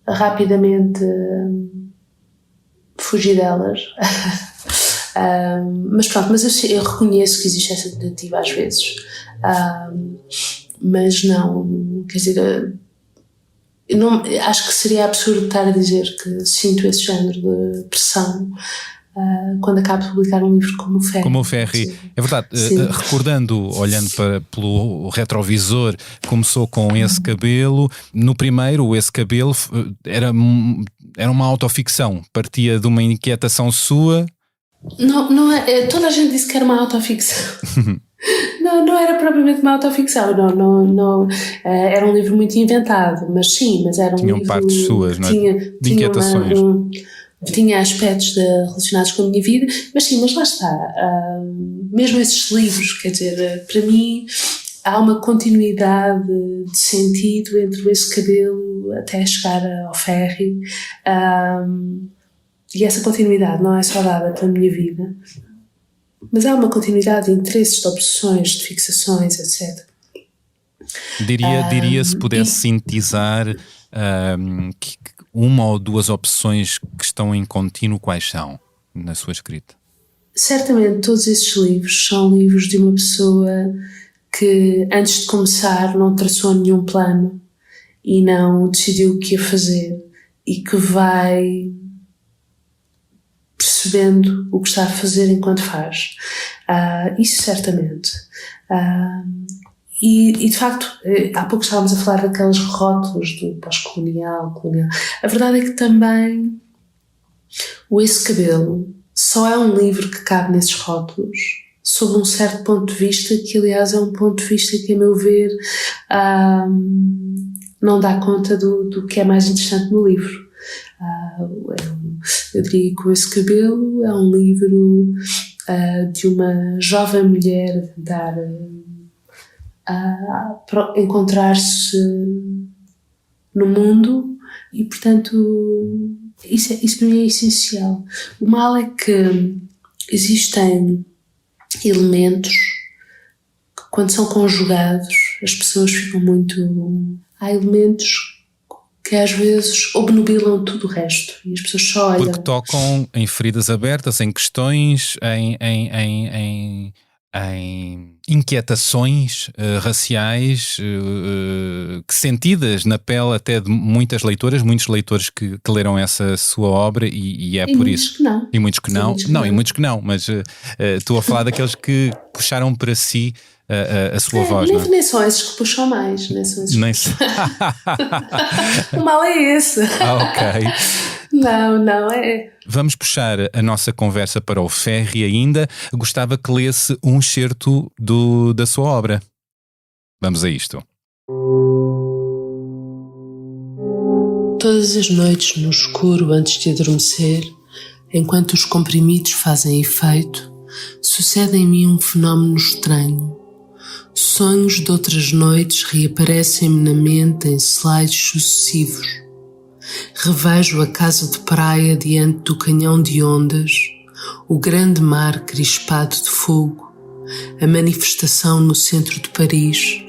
rapidamente fugi delas. Mas pronto, eu reconheço que existe essa tentativa às vezes, mas não, quer dizer, acho que seria absurdo estar a dizer que sinto esse género de pressão quando acabo de publicar um livro como o Ferry. Como o Ferry, sim. É verdade. Recordando, olhando pelo retrovisor, começou com Esse Cabelo. No primeiro, Esse Cabelo era uma autoficção, partia de uma inquietação sua. Toda a gente disse que era uma autoficção. Não era propriamente uma autoficção, não, era um livro muito inventado, mas era um Tinham livro... partes suas, não é? De inquietações. Tinha aspectos relacionados com a minha vida, mas lá está. Mesmo esses livros, quer dizer, para mim há uma continuidade de sentido entre Esse Cabelo até chegar ao Ferry. E essa continuidade não é só dada pela minha vida, mas há uma continuidade de interesses, de obsessões, de fixações, etc. Diria se pudesse sintetizar que uma ou duas opções que estão em contínuo, quais são na sua escrita? Certamente todos esses livros são livros de uma pessoa que antes de começar não traçou nenhum plano e não decidiu o que ia fazer e que vai percebendo o que está a fazer enquanto faz. Isso certamente. E de facto, há pouco estávamos a falar daqueles rótulos do pós-colonial, colonial. A verdade é que também o Esse Cabelo só é um livro que cabe nesses rótulos, sob um certo ponto de vista, que aliás é um ponto de vista que, a meu ver, não dá conta do que é mais interessante no livro. Eu diria que Esse Cabelo é um livro de uma jovem mulher a tentar encontrar-se no mundo e, portanto, isso para mim é essencial. O mal é que existem elementos que, quando são conjugados, as pessoas ficam muito... Há elementos que às vezes obnubilam tudo o resto e as pessoas só olham. Porque tocam em feridas abertas, em questões, em inquietações raciais que sentidas na pele até de muitos leitores que leram essa sua obra e é por isso. E muitos que não. E muitos que não, mas estou a falar daqueles que puxaram para si a sua voz. Nem são esses que puxam mais. Nem são. O mal é esse. Ok. Não é. Vamos puxar a nossa conversa para o Ferry ainda. Gostava que lesse um excerto da sua obra. Vamos a isto. Todas as noites no escuro antes de adormecer, enquanto os comprimidos fazem efeito, sucede em mim um fenómeno estranho. Sonhos de outras noites reaparecem-me na mente em slides sucessivos. Revejo a casa de praia diante do canhão de ondas, o grande mar crispado de fogo, a manifestação no centro de Paris,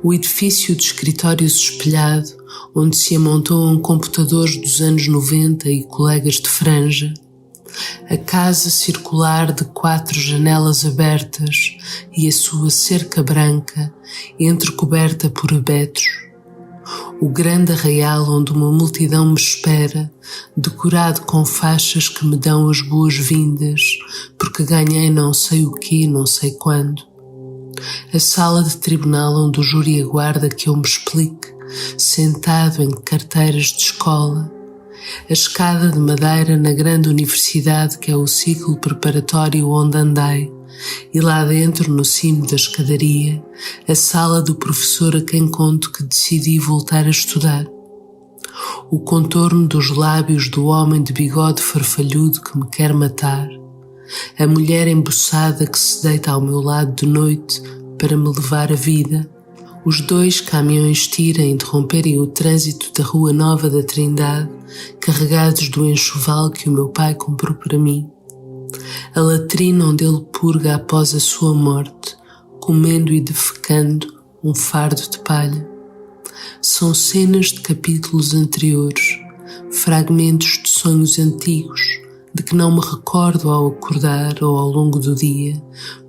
o edifício de escritórios espelhado, onde se amontoam computadores dos anos 90 e colegas de franja, a casa circular de 4 janelas abertas e a sua cerca branca entrecoberta por abetos, o grande arraial onde uma multidão me espera, decorado com faixas que me dão as boas-vindas, porque ganhei não sei o quê, não sei quando. A sala de tribunal onde o júri aguarda que eu me explique, sentado em carteiras de escola. A escada de madeira na grande universidade que é o ciclo preparatório onde andei, e lá dentro, no cimo da escadaria, a sala do professor a quem conto que decidi voltar a estudar. O contorno dos lábios do homem de bigode farfalhudo que me quer matar. A mulher embuçada que se deita ao meu lado de noite para me levar a vida. Os 2 caminhões tira a interromperem o trânsito da Rua Nova da Trindade, carregados do enxoval que o meu pai comprou para mim. A latrina onde ele purga após a sua morte, comendo e defecando um fardo de palha. São cenas de capítulos anteriores, fragmentos de sonhos antigos, de que não me recordo ao acordar ou ao longo do dia,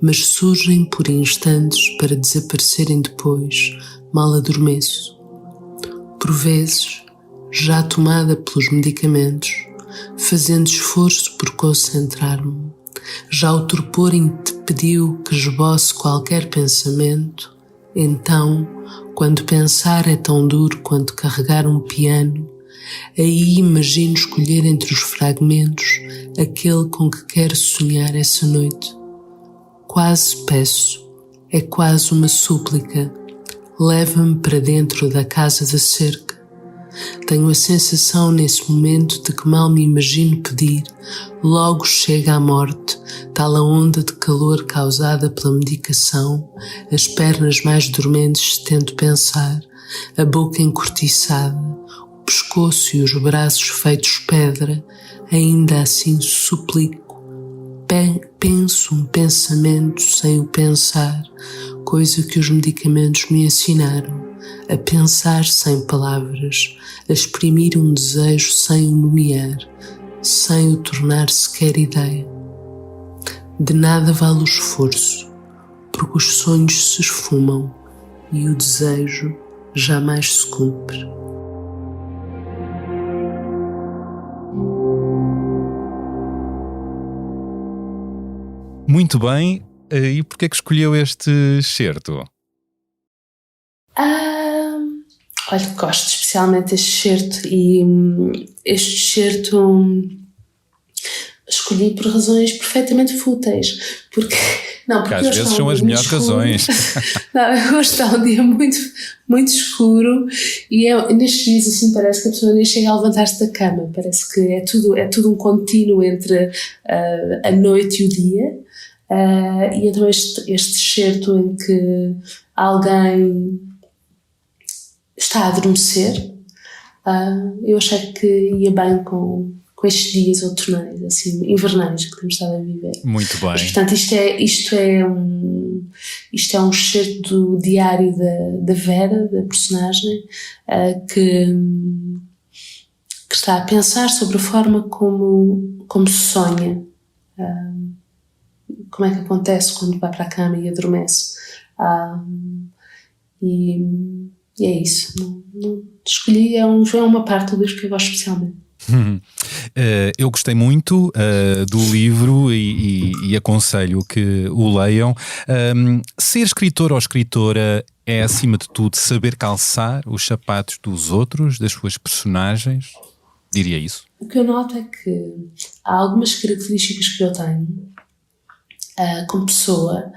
mas surgem por instantes para desaparecerem depois, mal adormeço. Por vezes, já tomada pelos medicamentos, fazendo esforço por concentrar-me, já o torpor impediu que esboce qualquer pensamento, então, quando pensar é tão duro quanto carregar um piano, aí imagino escolher entre os fragmentos aquele com que quero sonhar essa noite. Quase peço, é quase uma súplica, leva-me para dentro da casa da cerca. Tenho a sensação nesse momento de que mal me imagino pedir, logo chega a morte, tal a onda de calor causada pela medicação, as pernas mais dormentes se tento pensar, a boca encurtiçada, o pescoço e os braços feitos pedra, ainda assim suplico. Penso um pensamento sem o pensar, coisa que os medicamentos me ensinaram, a pensar sem palavras, a exprimir um desejo sem o nomear, sem o tornar sequer ideia. De nada vale o esforço, porque os sonhos se esfumam e o desejo jamais se cumpre. Muito bem, e porquê é que escolheu este excerto? Olha, gosto especialmente deste excerto e este excerto escolhi por razões perfeitamente fúteis, porque às vezes são as melhores razões. Hoje está um dia muito, muito escuro e nestes dias assim parece que a pessoa nem chega a levantar-se da cama, parece que é tudo um contínuo entre a noite e o dia. E então este excerto em que alguém está a adormecer, eu achei que ia bem com estes dias outonais, assim, invernais que temos estado a viver. Muito bem. Mas, portanto, isto é um excerto do diário da Vera, da personagem, que está a pensar sobre a forma como sonha. Como é que acontece quando vai para a cama e adormece. E é isso. Não escolhi, é uma parte do livro que eu gosto especialmente. Eu gostei muito do livro e aconselho que o leiam. Ser escritor ou escritora é, acima de tudo, saber calçar os sapatos dos outros, das suas personagens? Diria isso. O que eu noto é que há algumas características que eu tenho como pessoa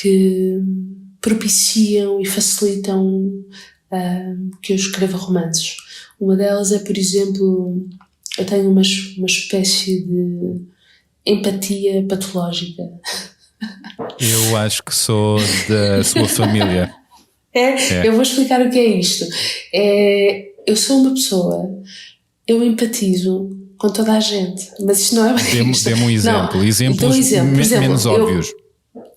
que propiciam e facilitam que eu escreva romances. Uma delas é, por exemplo, eu tenho uma espécie de empatia patológica. Eu acho que sou da sua família. Eu vou explicar o que é isto. Eu sou uma pessoa, eu empatizo com toda a gente, mas isto não é bem isto. Dê-me um exemplo. Não, Exemplos por exemplo, menos óbvios.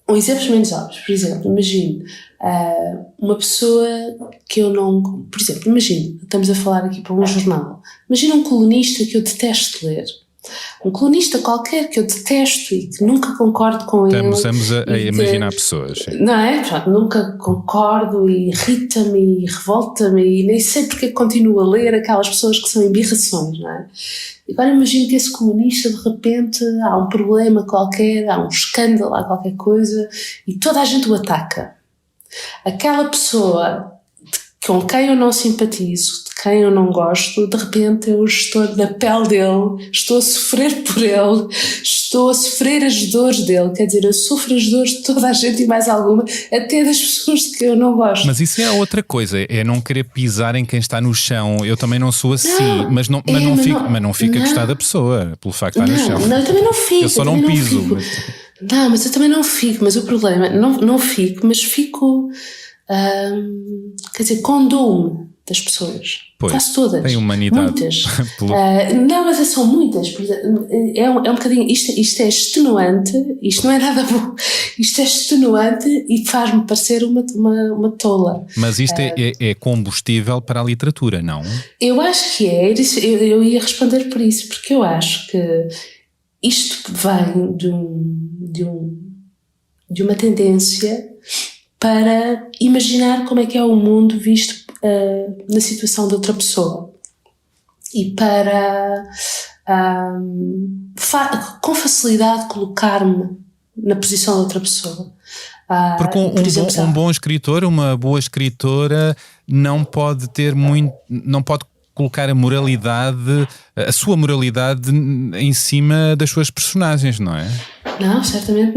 Exemplos menos óbvios. Por exemplo, imagine uma pessoa que eu não... Por exemplo, imagine, estamos a falar aqui para um jornal. Imagina um colunista que eu detesto ler. Um colunista qualquer que eu detesto e que nunca concordo com ele. Estamos a imaginar pessoas. Sim. Não é? Pronto, nunca concordo e irrita-me e revolta-me e nem sei porque continuo a ler aquelas pessoas que são embirrações, não é? Agora imagino que esse colunista de repente há um problema qualquer, há um escândalo, há qualquer coisa e toda a gente o ataca. Aquela pessoa com quem eu não simpatizo, de quem eu não gosto, de repente eu estou na pele dele, estou a sofrer por ele, estou a sofrer as dores dele, quer dizer, eu sofro as dores de toda a gente e mais alguma, até das pessoas de que eu não gosto. Mas isso é outra coisa, é não querer pisar em quem está no chão. Eu também não sou assim, mas não fico a gostar da pessoa pelo facto de estar no chão. Não, eu também não fico. Eu só não piso. Não, mas eu também não fico, mas o problema, não fico, mas fico... quer dizer, condoo-me das pessoas, pois, quase todas, tem humanidade. Muitas. Não, mas são muitas. É um bocadinho, isto é extenuante, isto não é nada bom, isto é extenuante e faz-me parecer uma tola. Mas isto é combustível para a literatura, não? Eu acho que é, eu ia responder por isso, porque eu acho que isto vem de uma tendência para imaginar como é que é o mundo visto na situação de outra pessoa e para com facilidade colocar-me na posição de outra pessoa. Porque um bom escritor, uma boa escritora não pode colocar a sua moralidade em cima das suas personagens, não é? Não, certamente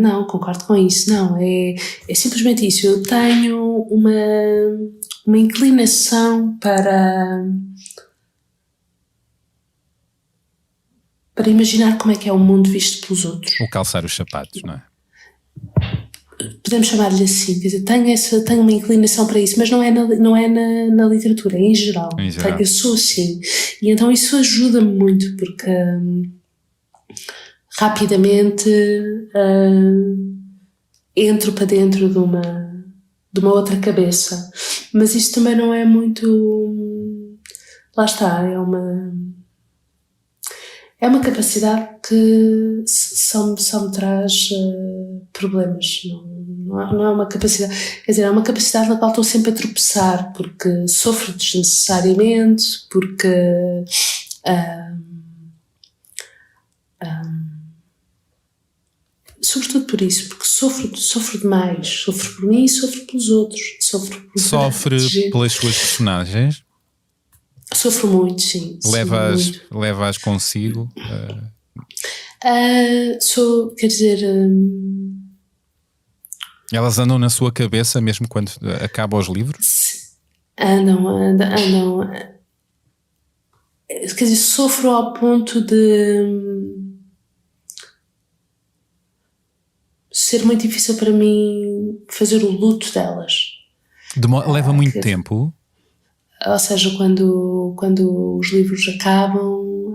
não, concordo com isso, não, é simplesmente isso, eu tenho uma inclinação para imaginar como é que é o mundo visto pelos outros. Ou calçar os sapatos, não é? Podemos chamar-lhe assim, quer dizer, tenho uma inclinação para isso, mas não é na literatura, é em geral. Eu sou assim, e então isso ajuda-me muito, porque rapidamente entro para dentro de uma outra cabeça, mas isso também não é muito, lá está, é uma capacidade que só me traz problemas, não é uma capacidade, quer dizer, é uma capacidade na qual estou sempre a tropeçar, porque sofro desnecessariamente, porque sobretudo por isso, porque sofro demais, sofro por mim e sofro pelos outros, sofre pelas suas personagens? Sofro muito, sim. Leva-as consigo? Quer dizer... Elas andam na sua cabeça mesmo quando acabam os livros? Andam. Quer dizer, sofro ao ponto de ser muito difícil para mim fazer o luto delas. Leva muito tempo? Ou seja, quando os livros acabam,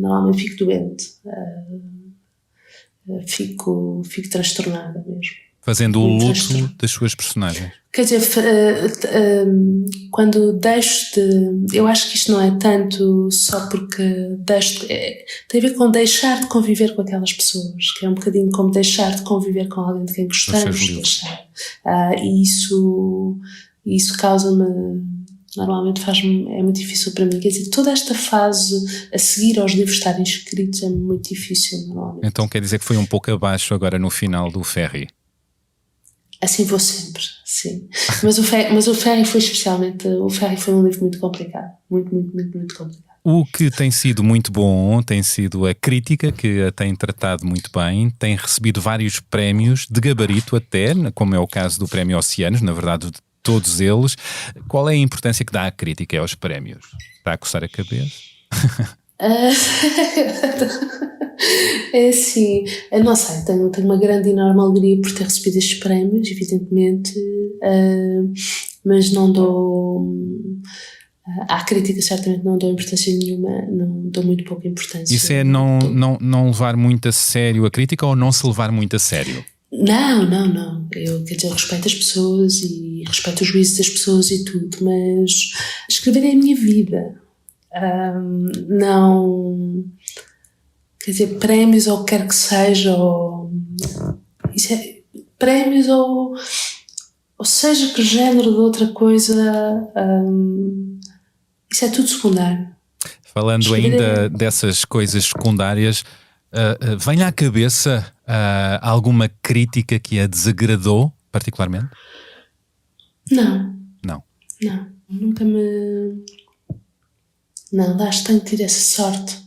normalmente fico doente, fico transtornada mesmo. Fazendo o luto das suas personagens. Quer dizer, quando deixo de... Eu acho que isto não é tanto só porque tem a ver com deixar de conviver com aquelas pessoas, que é um bocadinho como deixar de conviver com alguém de quem gostamos de deixar. E isso causa-me... Normalmente é muito difícil para mim. Quer dizer, toda esta fase a seguir aos livros estarem escritos é muito difícil normalmente. Então quer dizer que foi um pouco abaixo agora no final do Ferry? Assim vou sempre, sim. Mas o Ferry foi especialmente... O Ferry foi um livro muito complicado. Muito, muito, muito, muito complicado. O que tem sido muito bom tem sido a crítica, que a tem tratado muito bem, tem recebido vários prémios de gabarito até, como é o caso do Prémio Oceanos, na verdade de todos eles. Qual é a importância que dá a crítica aos prémios? Está a coçar a cabeça? É assim, não sei, tenho uma grande e enorme alegria por ter recebido estes prémios, evidentemente, mas não dou... À crítica certamente não dou importância nenhuma, não dou muito pouca importância. Isso é não levar muito a sério a crítica ou não se levar muito a sério? Não. Eu, quer dizer, eu respeito as pessoas e respeito os juízos das pessoas e tudo, mas escrever é a minha vida. Não... Quer dizer, prémios ou o que quer que seja, ou... Isso é, prémios ou seja que género de outra coisa, isso é tudo secundário. Falando Escrever ainda dessas coisas secundárias, vem à cabeça alguma crítica que a desagradou particularmente? Não. Não. Nunca me... Não, acho que tenho tido essa sorte.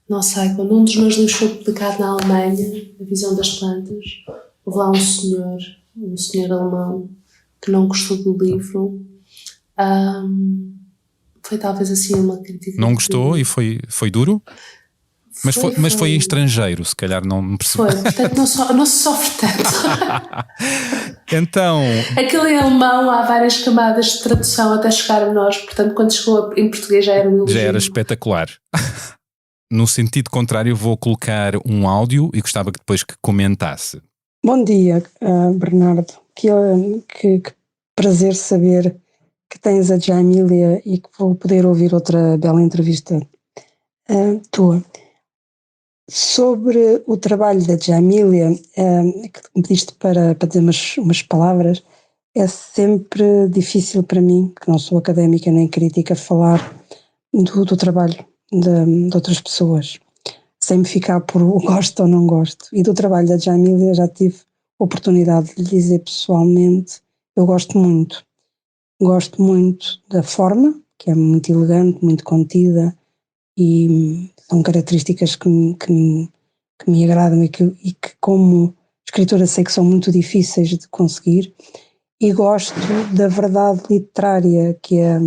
Não sei, quando um dos meus livros foi publicado na Alemanha, A Visão das Plantas, houve lá um senhor alemão que não gostou do livro. Foi talvez assim uma crítica. Não gostou e foi duro? Mas foi em estrangeiro, se calhar não me percebeu. Foi, portanto não se sofre tanto. Então... Aquilo em alemão há várias camadas de tradução até chegar a nós, portanto quando chegou em português já era um elogio. Já era espetacular. No sentido contrário, vou colocar um áudio e gostava que depois que comentasse. Bom dia, Bernardo. Que prazer saber que tens a Jamília e que vou poder ouvir outra bela entrevista tua. Sobre o trabalho da Jamília, que me pediste para dizer umas palavras, é sempre difícil para mim, que não sou académica nem crítica, falar do trabalho de outras pessoas, sem me ficar por gosto ou não gosto. E do trabalho da Jamília já tive oportunidade de lhe dizer pessoalmente, eu gosto muito da forma, que é muito elegante, muito contida, e são características que me agradam e que como escritora sei que são muito difíceis de conseguir, e gosto da verdade literária que a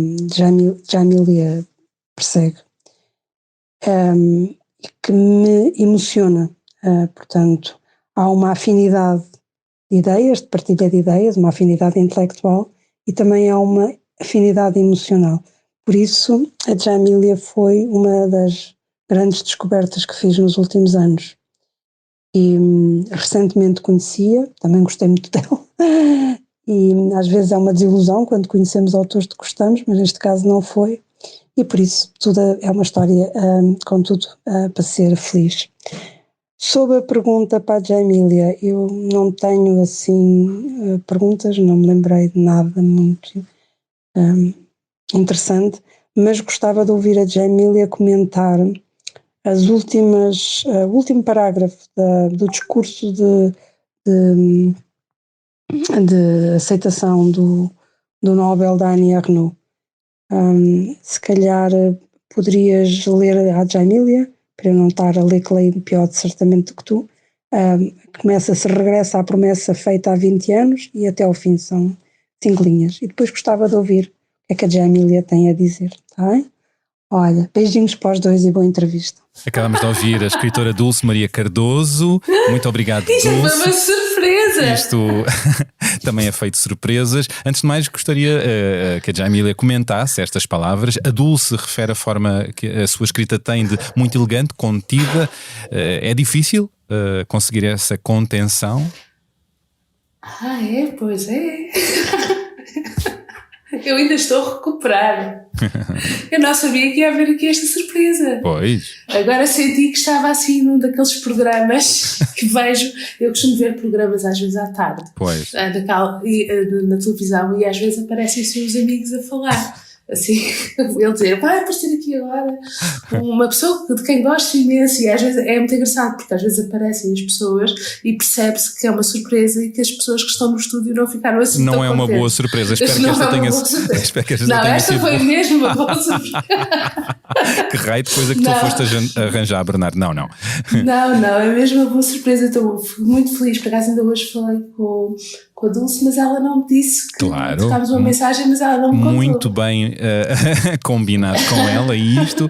Jamília persegue, que me emociona. Portanto, há uma afinidade de ideias, de partilha de ideias, uma afinidade intelectual e também há uma afinidade emocional. Por isso, a Jamília foi uma das grandes descobertas que fiz nos últimos anos. E recentemente conhecia, também gostei muito dela, e às vezes é uma desilusão quando conhecemos autores que gostamos, mas neste caso não foi, e por isso tudo é uma história, contudo, para ser feliz. Sobre a pergunta para a Jamília, eu não tenho assim perguntas, não me lembrei de nada muito interessante, mas gostava de ouvir a Jamília comentar o último parágrafo do discurso de aceitação do Nobel da Annie Ernaux. Se calhar poderias ler a Jamília, para eu não estar a ler, que leio pior certamente do que tu. Se regressa à promessa feita há 20 anos e até ao fim são 5 linhas. E depois gostava de ouvir o que é que a Jamília tem a dizer, está bem? Olha, beijinhos para os dois e boa entrevista. Acabamos de ouvir a escritora Dulce Maria Cardoso. Muito obrigado, Isto Dulce. foi uma surpresa! Isto também é feito de surpresas. Antes de mais, gostaria que a Jamília comentasse estas palavras. A Dulce refere a forma que a sua escrita tem de muito elegante, contida. É difícil conseguir essa contenção? Pois é. Eu ainda estou a recuperar. Eu não sabia que ia haver aqui esta surpresa. Pois. Agora senti que estava assim num daqueles programas que vejo. Eu costumo ver programas às vezes à tarde. Pois. Na televisão, e às vezes aparecem os seus amigos a falar. Assim, ele dizer, vai aparecer aqui agora uma pessoa de quem gosto imenso, e às vezes é muito engraçado porque às vezes aparecem as pessoas e percebe-se que é uma surpresa e que as pessoas que estão no estúdio não ficaram assim não tão é uma contentes. boa surpresa. Espero que esta tenha sido. Não, esta foi mesmo uma boa surpresa. Que raio de coisa que tu foste arranjar, Bernardo. Não. Não, é mesmo uma boa surpresa. Estou muito feliz. Por acaso ainda hoje falei com a Dulce, mas ela não me disse que trocámos uma mensagem, mas ela não me contou. Muito bem combinado com ela isto.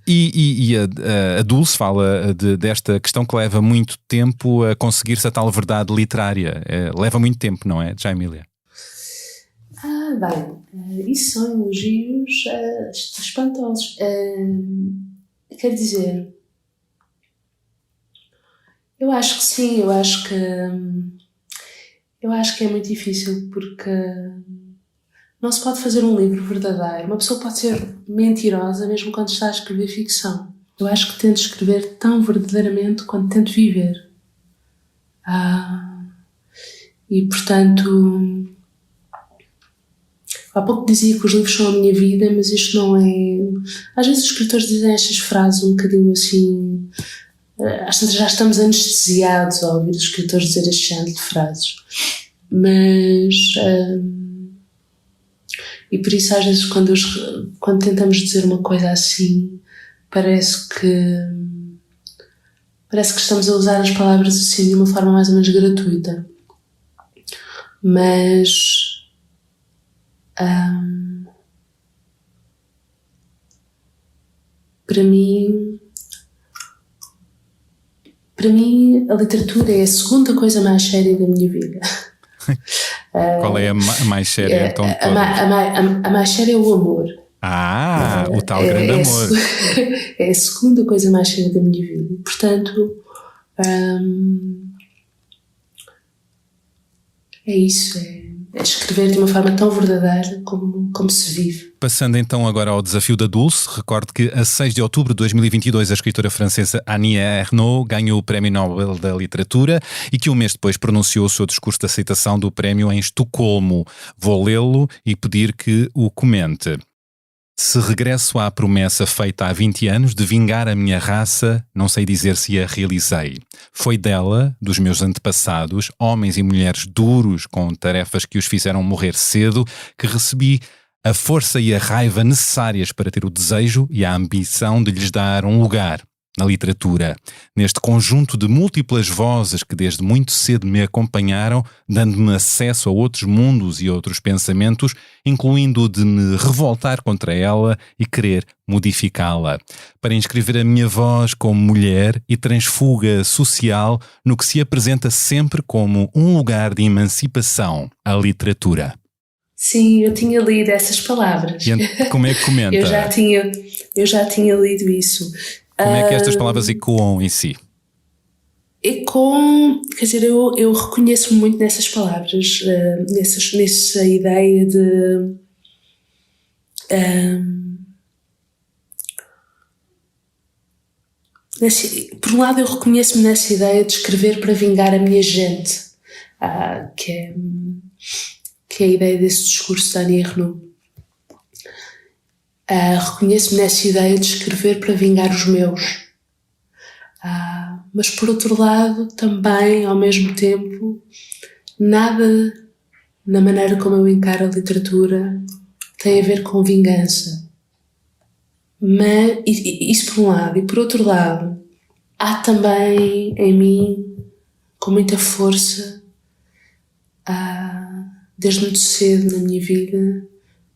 E a Dulce fala desta questão que leva muito tempo a conseguir-se a tal verdade literária. Leva muito tempo, não é, Jamília? Isso são elogios espantosos. Quer dizer, eu acho que sim, eu acho que é muito difícil, porque não se pode fazer um livro verdadeiro. Uma pessoa pode ser mentirosa mesmo quando está a escrever ficção. Eu acho que tento escrever tão verdadeiramente quanto tento viver. E portanto, há pouco dizia que os livros são a minha vida, mas isto não é... Às vezes os escritores dizem estas frases um bocadinho assim... Às vezes já estamos anestesiados ao ouvir os escritores dizer este género de frases. Mas... e por isso às vezes quando tentamos dizer uma coisa assim, parece que estamos a usar as palavras assim de uma forma mais ou menos gratuita. Mas para mim a literatura é a segunda coisa mais séria da minha vida. Qual é a mais séria então de todas? A mais séria é o amor. O tal grande amor. É a segunda coisa mais séria da minha vida. Portanto, é isso, é escrever de uma forma tão verdadeira como se vive. Passando então agora ao desafio da Dulce, recordo que a 6 de outubro de 2022 a escritora francesa Annie Ernaux ganhou o Prémio Nobel da Literatura e que um mês depois pronunciou o seu discurso de aceitação do prémio em Estocolmo. Vou lê-lo e pedir que o comente. Se regresso à promessa feita há 20 anos de vingar a minha raça, não sei dizer se a realizei. Foi dela, dos meus antepassados, homens e mulheres duros com tarefas que os fizeram morrer cedo, que recebi a força e a raiva necessárias para ter o desejo e a ambição de lhes dar um lugar na literatura, neste conjunto de múltiplas vozes que desde muito cedo me acompanharam, dando-me acesso a outros mundos e outros pensamentos, incluindo o de me revoltar contra ela e querer modificá-la, para inscrever a minha voz como mulher e transfuga social no que se apresenta sempre como um lugar de emancipação, a literatura. Sim, eu tinha lido essas palavras. E como é que comenta? Eu já tinha lido isso. Como é que estas palavras ecoam em si? Quer dizer, eu reconheço-me muito nessas palavras, nessa ideia de... por um lado eu reconheço-me nessa ideia de escrever para vingar a minha gente, que é a ideia desse discurso da Annie Ernaux. Reconheço-me nessa ideia de escrever para vingar os meus. Mas por outro lado, também, ao mesmo tempo, nada na maneira como eu encaro a literatura tem a ver com vingança. Mas, isso por um lado. E por outro lado, há também em mim, com muita força, desde muito cedo na minha vida,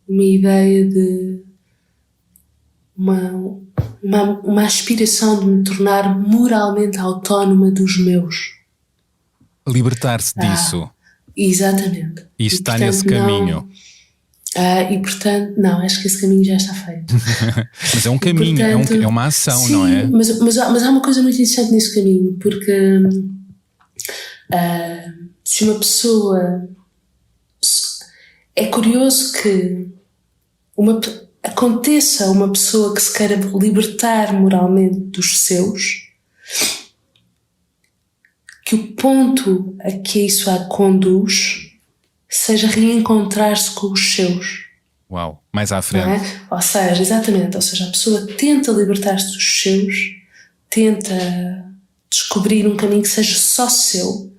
uma ideia de uma aspiração de me tornar moralmente autónoma dos meus. Libertar-se disso. Exatamente. E está nesse caminho. E portanto, não, acho que esse caminho já está feito. Mas é um caminho, portanto, é uma ação, sim, não é? Mas há uma coisa muito interessante nesse caminho, porque se uma pessoa... É curioso que aconteça uma pessoa que se queira libertar moralmente dos seus, que o ponto a que isso a conduz seja reencontrar-se com os seus. Uau, mais à frente. Ou seja, a pessoa tenta libertar-se dos seus, tenta descobrir um caminho que seja só seu,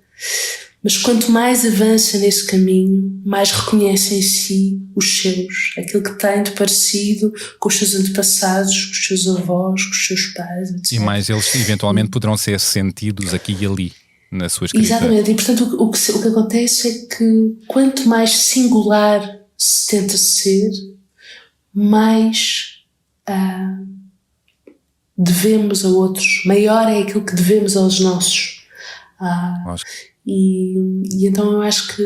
mas quanto mais avança nesse caminho, mais reconhece em si os seus, aquilo que tem de parecido com os seus antepassados, com os seus avós, com os seus pais, etc. E mais eles eventualmente poderão ser sentidos aqui e ali na sua escrita. Exatamente, e portanto o que acontece é que quanto mais singular se tenta ser, mais devemos a outros, maior é aquilo que devemos aos nossos. E então eu acho que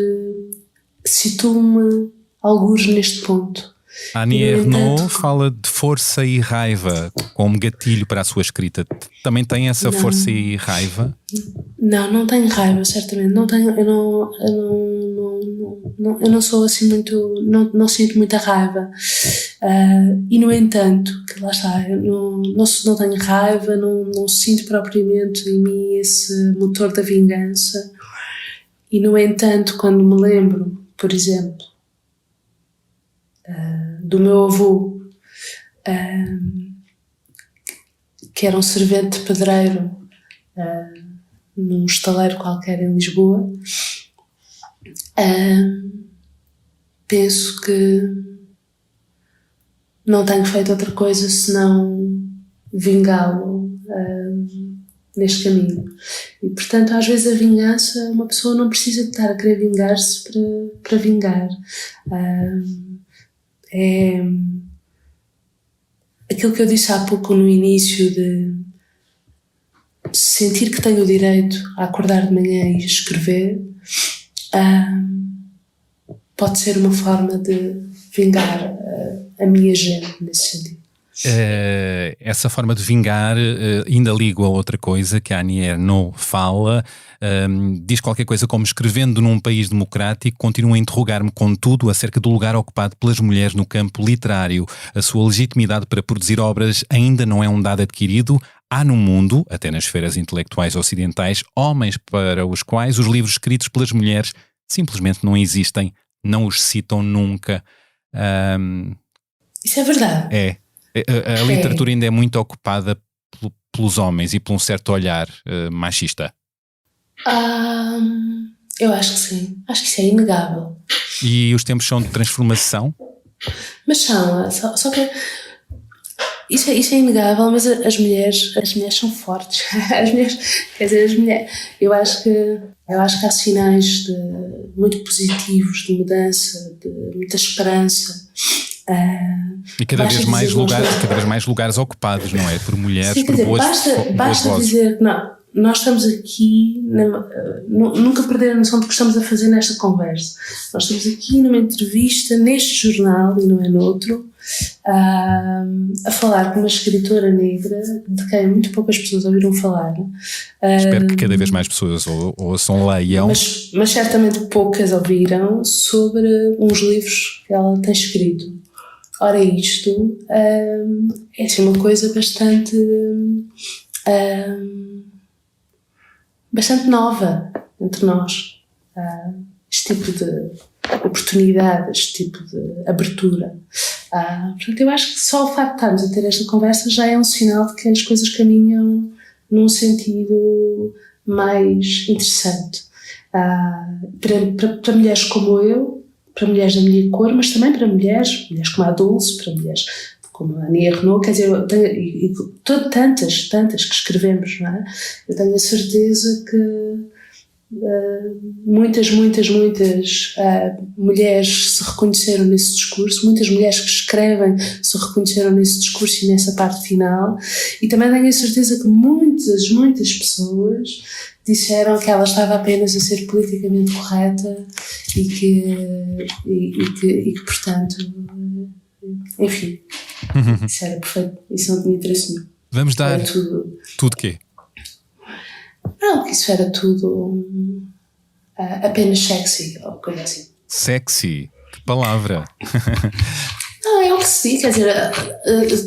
situo-me algures neste ponto. Annie E, no Ernaux entanto, fala de força e raiva como gatilho para a sua escrita. Também tem essa Não. força e raiva? não tenho raiva, certamente. Não tenho, eu não sou assim muito, não sinto muita raiva. E no entanto, que lá está, eu não tenho raiva, não sinto propriamente em mim esse motor da vingança. E no entanto, quando me lembro, por exemplo, do meu avô, que era um servente de pedreiro num estaleiro qualquer em Lisboa, penso que não tenho feito outra coisa senão vingá-lo neste caminho. E portanto, às vezes a vingança, uma pessoa não precisa de estar a querer vingar-se para vingar. É aquilo que eu disse há pouco no início, de sentir que tenho o direito a acordar de manhã e escrever, pode ser uma forma de vingar a minha gente nesse sentido. Essa forma de vingar ainda ligo a outra coisa que a Annie Ernaux fala. Diz qualquer coisa como: escrevendo num país democrático, continuo a interrogar-me contudo acerca do lugar ocupado pelas mulheres no campo literário. A sua legitimidade para produzir obras ainda não é um dado adquirido. Há no mundo, até nas esferas intelectuais ocidentais, homens para os quais os livros escritos pelas mulheres simplesmente não existem, não os citam nunca. Isso é verdade. A literatura ainda é muito ocupada pelos homens e por um certo olhar machista. Eu acho que sim. Acho que isso é inegável. E os tempos são de transformação? Mas são, só que isso é inegável, mas as mulheres são fortes. As mulheres, quer dizer, as mulheres, eu acho que há sinais muito positivos de mudança, de muita esperança. E cada vez mais lugares ocupados, não é? Por mulheres, sim, por dizer, boas basta vozes. dizer que não, nós estamos aqui, nunca perder a noção do que estamos a fazer nesta conversa. Nós estamos aqui numa entrevista, neste jornal e não é noutro, a falar com uma escritora negra de quem muito poucas pessoas ouviram falar. Espero que cada vez mais pessoas ouçam, leiam. Mas certamente poucas ouviram sobre uns livros que ela tem escrito. Ora, isto é assim uma coisa bastante nova entre nós. Este tipo de oportunidade, este tipo de abertura. Portanto, eu acho que só o facto de estarmos a ter esta conversa já é um sinal de que as coisas caminham num sentido mais interessante. Para mulheres como eu, para mulheres da minha cor, mas também para mulheres como a Dulce, para mulheres como a Annie Ernaux, quer dizer, tantas que escrevemos, não é? Eu tenho a certeza que muitas mulheres se reconheceram nesse discurso, muitas mulheres que escrevem se reconheceram nesse discurso e nessa parte final, e também tenho a certeza que muitas pessoas disseram que ela estava apenas a ser politicamente correta e que portanto, enfim, isso era perfeito, isso não tinha interesse nenhum. Vamos dar tudo quê? Não, que isso era tudo apenas sexy ou coisa assim. Sexy? Que palavra! Não, é o que se diz, quer dizer,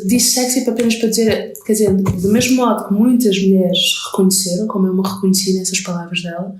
disse sexy apenas para dizer, quer dizer, do mesmo modo que muitas mulheres reconheceram, como eu me reconheci nessas palavras dela,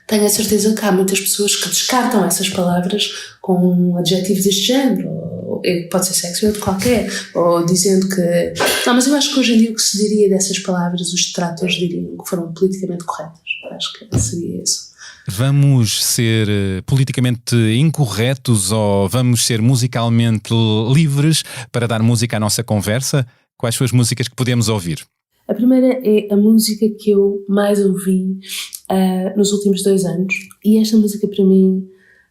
tenho a certeza que há muitas pessoas que descartam essas palavras com um adjetivo deste género, ou pode ser sexy ou de qualquer, ou dizendo que... Não, mas eu acho que hoje em dia o que se diria dessas palavras, os detratores diriam que foram politicamente corretas. Acho que seria isso. Vamos ser politicamente incorretos ou vamos ser musicalmente livres para dar música à nossa conversa? Quais são as músicas que podemos ouvir? A primeira é a música que eu mais ouvi nos últimos 2 anos, e esta música para mim,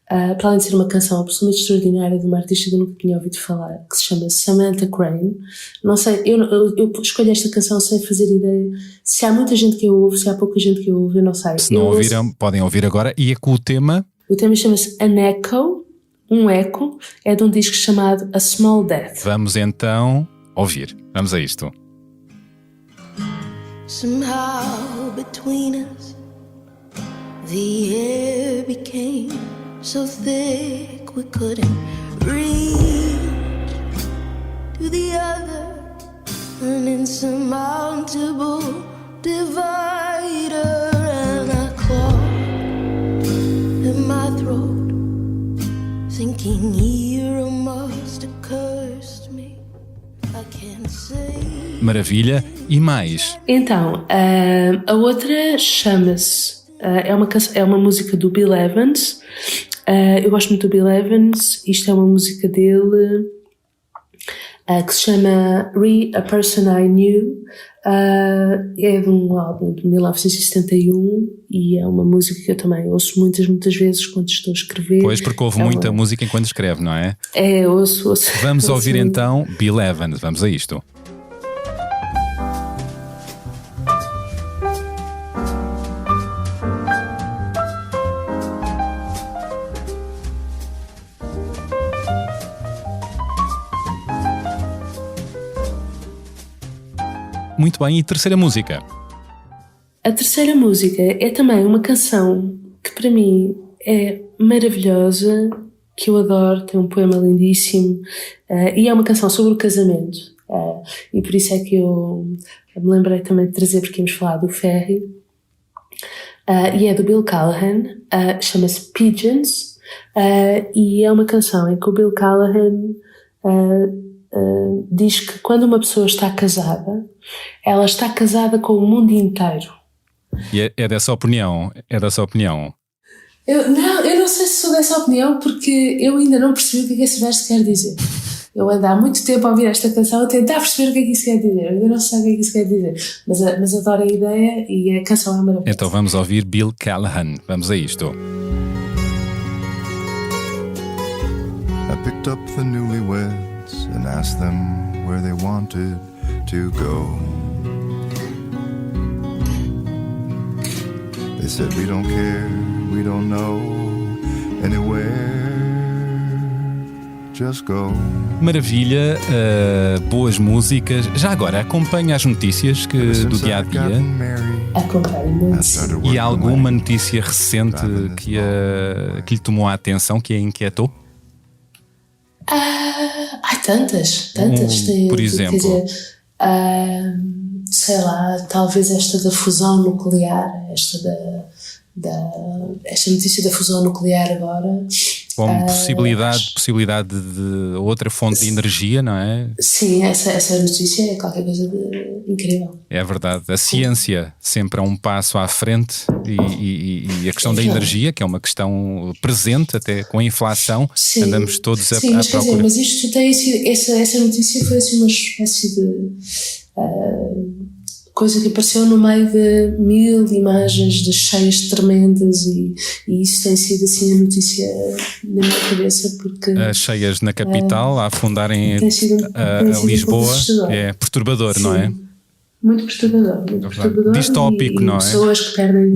para além de ser uma canção absolutamente extraordinária de uma artista que eu nunca tinha ouvido falar, que se chama Samantha Crane. Não sei, eu escolho esta canção sem fazer ideia se há muita gente que a ouve, se há pouca gente que a ouve, eu não sei. Se não ouviram, podem ouvir agora. E é com o tema? O tema chama-se An Echo, Um Eco, é de um disco chamado A Small Death. Vamos então ouvir. Vamos a isto. Somehow between us, the air became so thick we couldn't reach to the other, an insurmountable divider, and I clawed in my throat, thinking you must have cursed me. I can't say. Maravilha. E mais? Então, a outra chama-se, é uma música do Bill Evans. Eu gosto muito do Bill Evans. Isto é uma música dele que se chama A Person I Knew. É de um álbum de 1971 e é uma música que eu também ouço muitas vezes quando estou a escrever. Pois, porque houve muita música enquanto escreve, não é? É, ouço. Vamos ouvir então Bill Evans. Vamos a isto. Muito bem, e terceira música? A terceira música é também uma canção que para mim é maravilhosa, que eu adoro, tem um poema lindíssimo, e é uma canção sobre o casamento, e por isso é que eu me lembrei também de trazer, porque íamos falar do Ferry, e é do Bill Callahan, chama-se Pigeons, e é uma canção em que o Bill Callahan diz que quando uma pessoa está casada, ela está casada com o mundo inteiro. E é dessa opinião? É dessa opinião? Eu não sei se sou dessa opinião, porque eu ainda não percebi o que é que esse verso quer dizer. Eu ando há muito tempo a ouvir esta canção a tentar perceber o que é que isso quer dizer. Eu ainda não sei o que é que isso quer dizer, mas adoro a ideia e a canção é maravilhosa. Então vamos ouvir Bill Callahan. Vamos a isto. I picked up the newlyweds and asked them where they wanted to go. They said we don't care, we don't know, anywhere, just go. Maravilha, boas músicas. Já agora, acompanha as notícias do dia a dia? Acompanho muito. E há alguma notícia recente que lhe tomou a atenção, que a inquietou? Tantas. Por exemplo? Dizer, sei lá, talvez esta da fusão nuclear, esta notícia da fusão nuclear agora. Como possibilidade de outra fonte de energia, não é? Sim, essa notícia é qualquer coisa de incrível. É verdade. A ciência sempre é um passo à frente e a questão da energia, que é uma questão presente até com a inflação, sim, andamos todos a procura. Quer dizer, mas isto tem sido, essa notícia foi assim uma espécie de coisa que apareceu no meio de 1000 imagens de cheias tremendas e isso tem sido assim a notícia na minha cabeça, porque as cheias na capital a afundarem a Lisboa é perturbador, sim, não é? Muito perturbador. Distópico, não é? Pessoas que perdem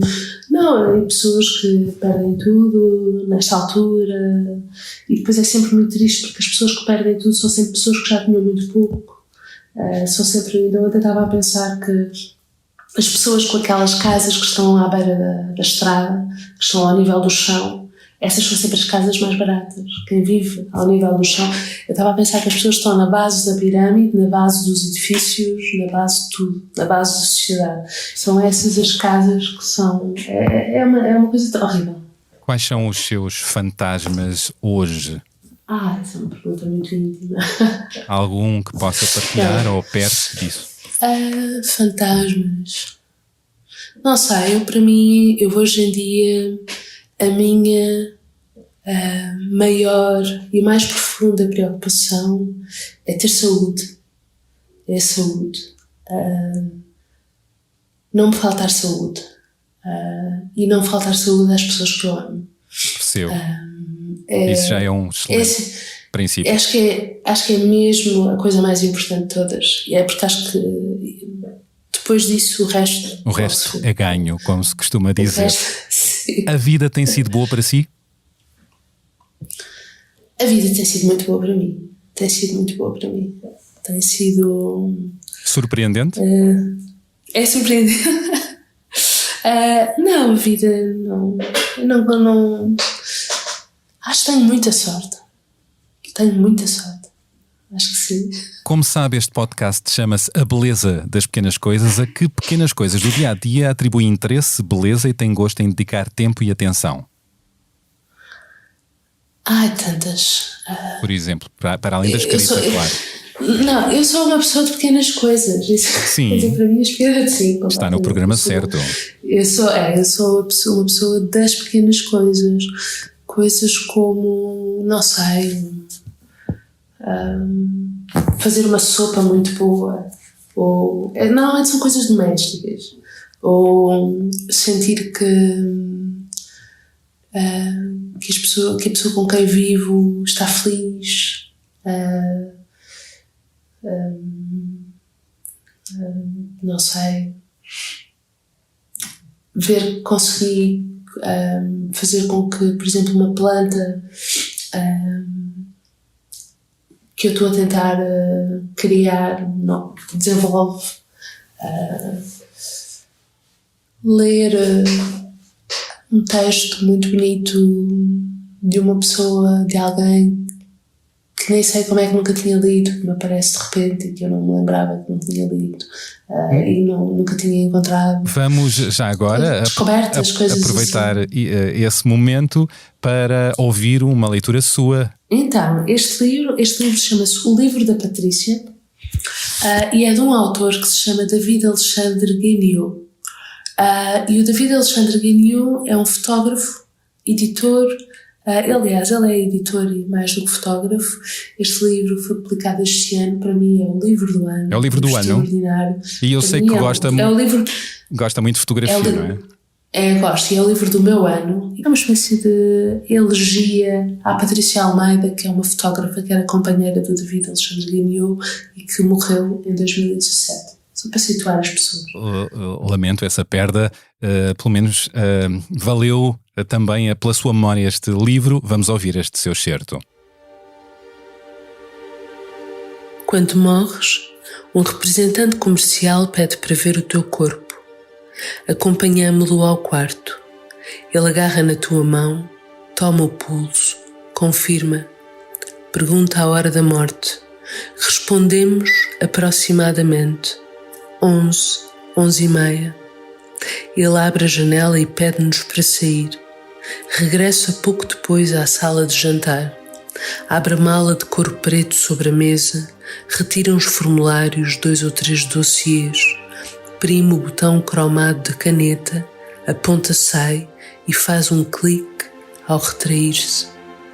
pessoas que perdem tudo nesta altura, e depois é sempre muito triste porque as pessoas que perdem tudo são sempre pessoas que já tinham muito pouco. São sempre, ainda ontem estava a pensar que as pessoas com aquelas casas que estão à beira da estrada, que estão ao nível do chão, essas são sempre as casas mais baratas. Quem vive ao nível do chão, eu estava a pensar que as pessoas estão na base da pirâmide, na base dos edifícios, na base de tudo, na base da sociedade. São essas as casas que são, é uma coisa horrível. Quais são os seus fantasmas hoje? Essa é uma pergunta muito íntima. Algum que possa partilhar ou perto disso? Fantasmas. Não sei, para mim, hoje em dia, a minha maior e mais profunda preocupação é ter saúde. É a saúde. Não me faltar saúde. E não faltar saúde às pessoas que eu amo. Percebo. Isso já é um excelente princípio. Acho que é mesmo a coisa mais importante de todas. E é porque acho que depois disso o resto é ganho, como se costuma dizer. Sim. A vida tem sido boa para si? A vida tem sido muito boa para mim. Tem sido... Surpreendente? É surpreendente. Não, a vida não... Acho que tenho muita sorte. Acho que sim. Como sabe, este podcast chama-se A Beleza das Pequenas Coisas. A que pequenas coisas do dia-a-dia atribui interesse, beleza e tem gosto em dedicar tempo e atenção? Ai, tantas. Por exemplo, para além da escrita, claro. Não, eu sou uma pessoa de pequenas coisas. Isso, Sim. Quer dizer, para mim, as pequenas, sim. Está no programa certo. Eu sou uma pessoa das pequenas coisas. Coisas como, não sei, fazer uma sopa muito boa. Ou, normalmente são coisas domésticas. Ou sentir que a pessoa com quem vivo está feliz. Não sei, conseguir fazer com que, por exemplo, uma planta que eu estou a tentar criar desenvolve, ler um texto muito bonito de uma pessoa, de alguém que nem sei como é que nunca tinha lido, que me aparece de repente e que eu não me lembrava que não tinha lido e nunca tinha encontrado. Vamos já agora aproveitar assim. Esse momento para ouvir uma leitura sua. Então, este livro chama-se O Livro da Patrícia e é de um autor que se chama David Alexandre Guignou. E o David Alexandre Guignou é um fotógrafo, editor. Aliás, ele é editor e mais do que fotógrafo. Este livro foi publicado este ano. Para mim é o livro do ano. É o livro do ano. Extraordinário. E eu sei que gosta muito de fotografia, não é? Gosto. E é o livro do meu ano. É uma espécie de elegia à Patrícia Almeida, que é uma fotógrafa que era companheira do David Alexandre Guignou e que morreu em 2017. Só para situar as pessoas. Lamento essa perda. Pelo menos valeu também pela sua memória este livro. Vamos ouvir este seu certo. Quando morres, um representante comercial pede para ver o teu corpo. Acompanhamo-lo ao quarto. Ele agarra na tua mão, toma o pulso, confirma, pergunta a hora da morte. Respondemos aproximadamente 11h30. Ele abre a janela e pede-nos para sair. Regressa pouco depois à sala de jantar. Abre a mala de couro preto sobre a mesa, retira uns formulários, 2 ou 3 dossiês, prime o botão cromado de caneta, a ponta sai e faz um clique ao retrair-se.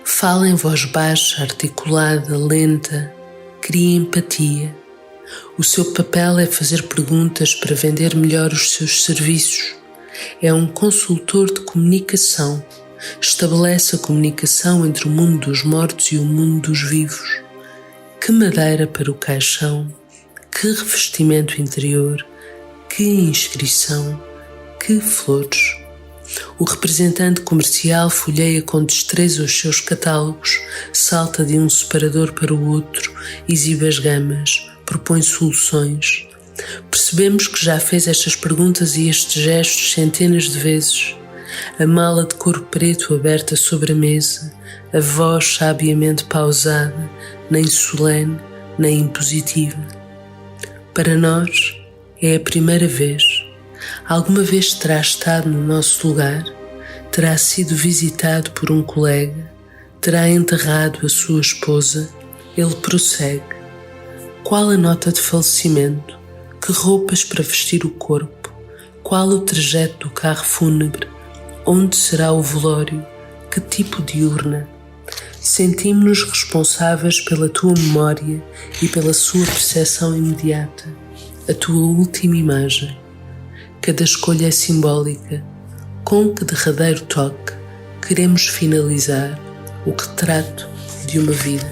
Fala em voz baixa, articulada, lenta, cria empatia. O seu papel é fazer perguntas para vender melhor os seus serviços. É um consultor de comunicação. Estabelece a comunicação entre o mundo dos mortos e o mundo dos vivos. Que madeira para o caixão, que revestimento interior, que inscrição, que flores. O representante comercial folheia com destreza os seus catálogos, salta de um separador para o outro, exibe as gamas, propõe soluções. Percebemos que já fez estas perguntas e estes gestos centenas de vezes. A mala de couro preto aberta sobre a mesa, a voz sabiamente pausada, nem solene, nem impositiva. Para nós, é a primeira vez. Alguma vez terá estado no nosso lugar, terá sido visitado por um colega, terá enterrado a sua esposa. Ele prossegue. Qual a nota de falecimento? Que roupas para vestir o corpo? Qual o trajeto do carro fúnebre? Onde será o velório? Que tipo de urna? Sentimos-nos responsáveis pela tua memória e pela sua percepção imediata, a tua última imagem. Cada escolha é simbólica. Com que derradeiro toque queremos finalizar o retrato de uma vida?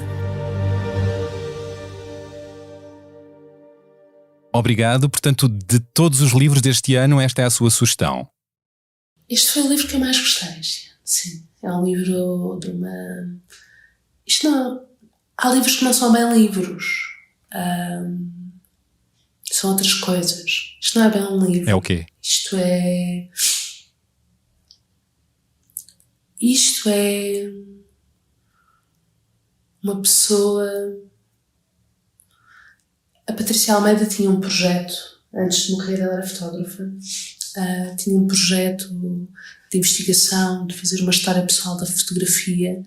Obrigado. Portanto, de todos os livros deste ano, esta é a sua sugestão. Este foi o livro que eu mais gostei. Sim, é um livro Isto não... Há livros que não são bem livros. São outras coisas. Isto não é bem um livro. É o quê? Isto é uma pessoa... A Patrícia Almeida tinha um projeto, antes de morrer ela era fotógrafa, tinha um projeto de investigação, de fazer uma história pessoal da fotografia,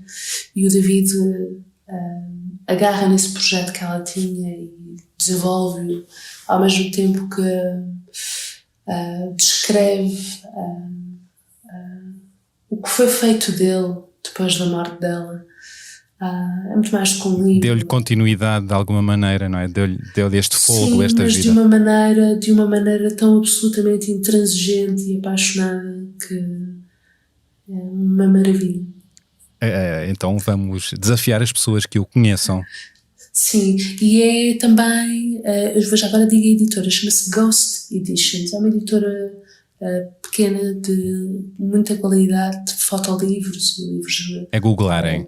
e o David agarra nesse projeto que ela tinha e desenvolve-o, ao mesmo tempo que descreve o que foi feito dele depois da morte dela. É muito mais do que um livro. Deu-lhe continuidade de alguma maneira, não é? Deu-lhe este fogo, esta mas vida. De uma maneira tão absolutamente intransigente e apaixonada que é uma maravilha. Então vamos desafiar as pessoas que o conheçam. Sim, e é também, eu já agora digo a editora, chama-se Ghost Editions, é uma editora pequena de muita qualidade de fotolivros e livros. É googlarem.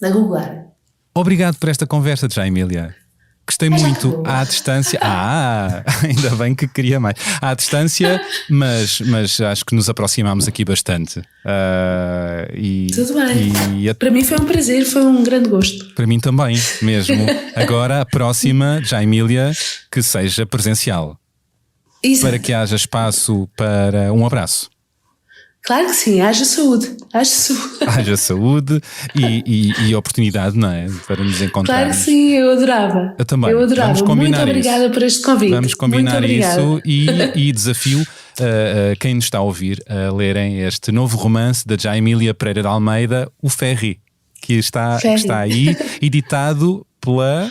Na googlar. Obrigado por esta conversa, Jaimília. Gostei muito à distância. Ainda bem que queria mais. À distância, mas acho que nos aproximámos aqui bastante. Tudo bem. Para mim foi um prazer, foi um grande gosto. Para mim também, mesmo. Agora, a próxima, Jaimília, que seja presencial. Exato. Para que haja espaço para um abraço. Claro que sim, haja saúde. Haja saúde e oportunidade, não é? Para nos encontrarmos. Claro que sim, eu adorava. Eu também. Eu adorava. Muito obrigada por este convite. Vamos combinar isso e desafio quem nos está a ouvir a lerem este novo romance da Jaimília Pereira de Almeida, O Ferry, que está aí, editado pela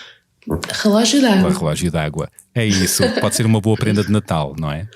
Relógio d'Água. Pela Relógio d'Água. É isso. Pode ser uma boa prenda de Natal, não é?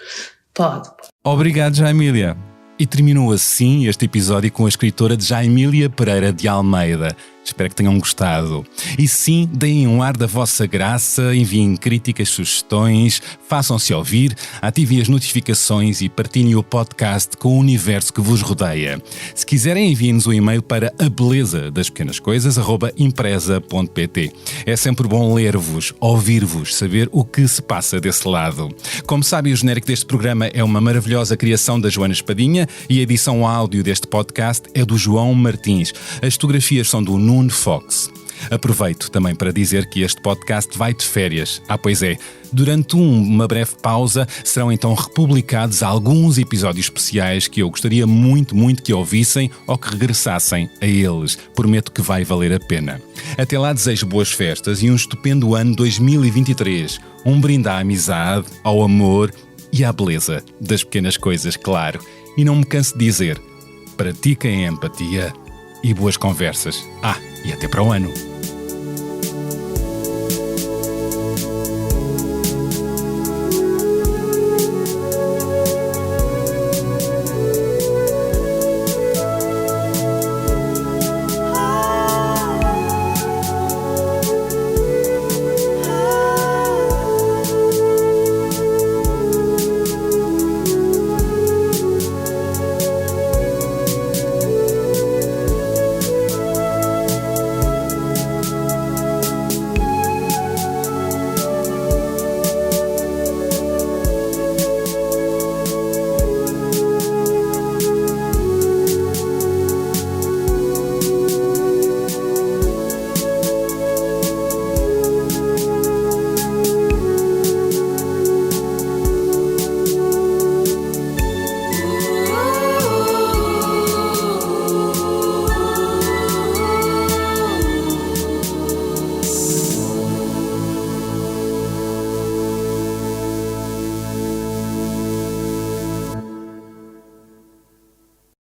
Pode. Obrigado, Jaimília. E terminou assim este episódio com a escritora Jaimília Pereira de Almeida. Espero que tenham gostado. E sim, deem um ar da vossa graça, enviem críticas, sugestões, façam-se ouvir, ativem as notificações e partilhem o podcast com o universo que vos rodeia. Se quiserem, enviem-nos um e-mail para abelezadaspequenascoisas@impresa.pt. É sempre bom ler-vos, ouvir-vos, saber o que se passa desse lado. Como sabem, o genérico deste programa é uma maravilhosa criação da Joana Espadinha e a edição áudio deste podcast é do João Martins. As fotografias são do Nuno Fox. Aproveito também para dizer que este podcast vai de férias. Pois é, durante uma breve pausa serão então republicados alguns episódios especiais que eu gostaria muito que ouvissem ou que regressassem a eles. Prometo que vai valer a pena. Até lá desejo boas festas e um estupendo ano 2023. Um brinde à amizade, ao amor e à beleza das pequenas coisas, claro. E não me canso de dizer, pratiquem a empatia e boas conversas. E até para o ano.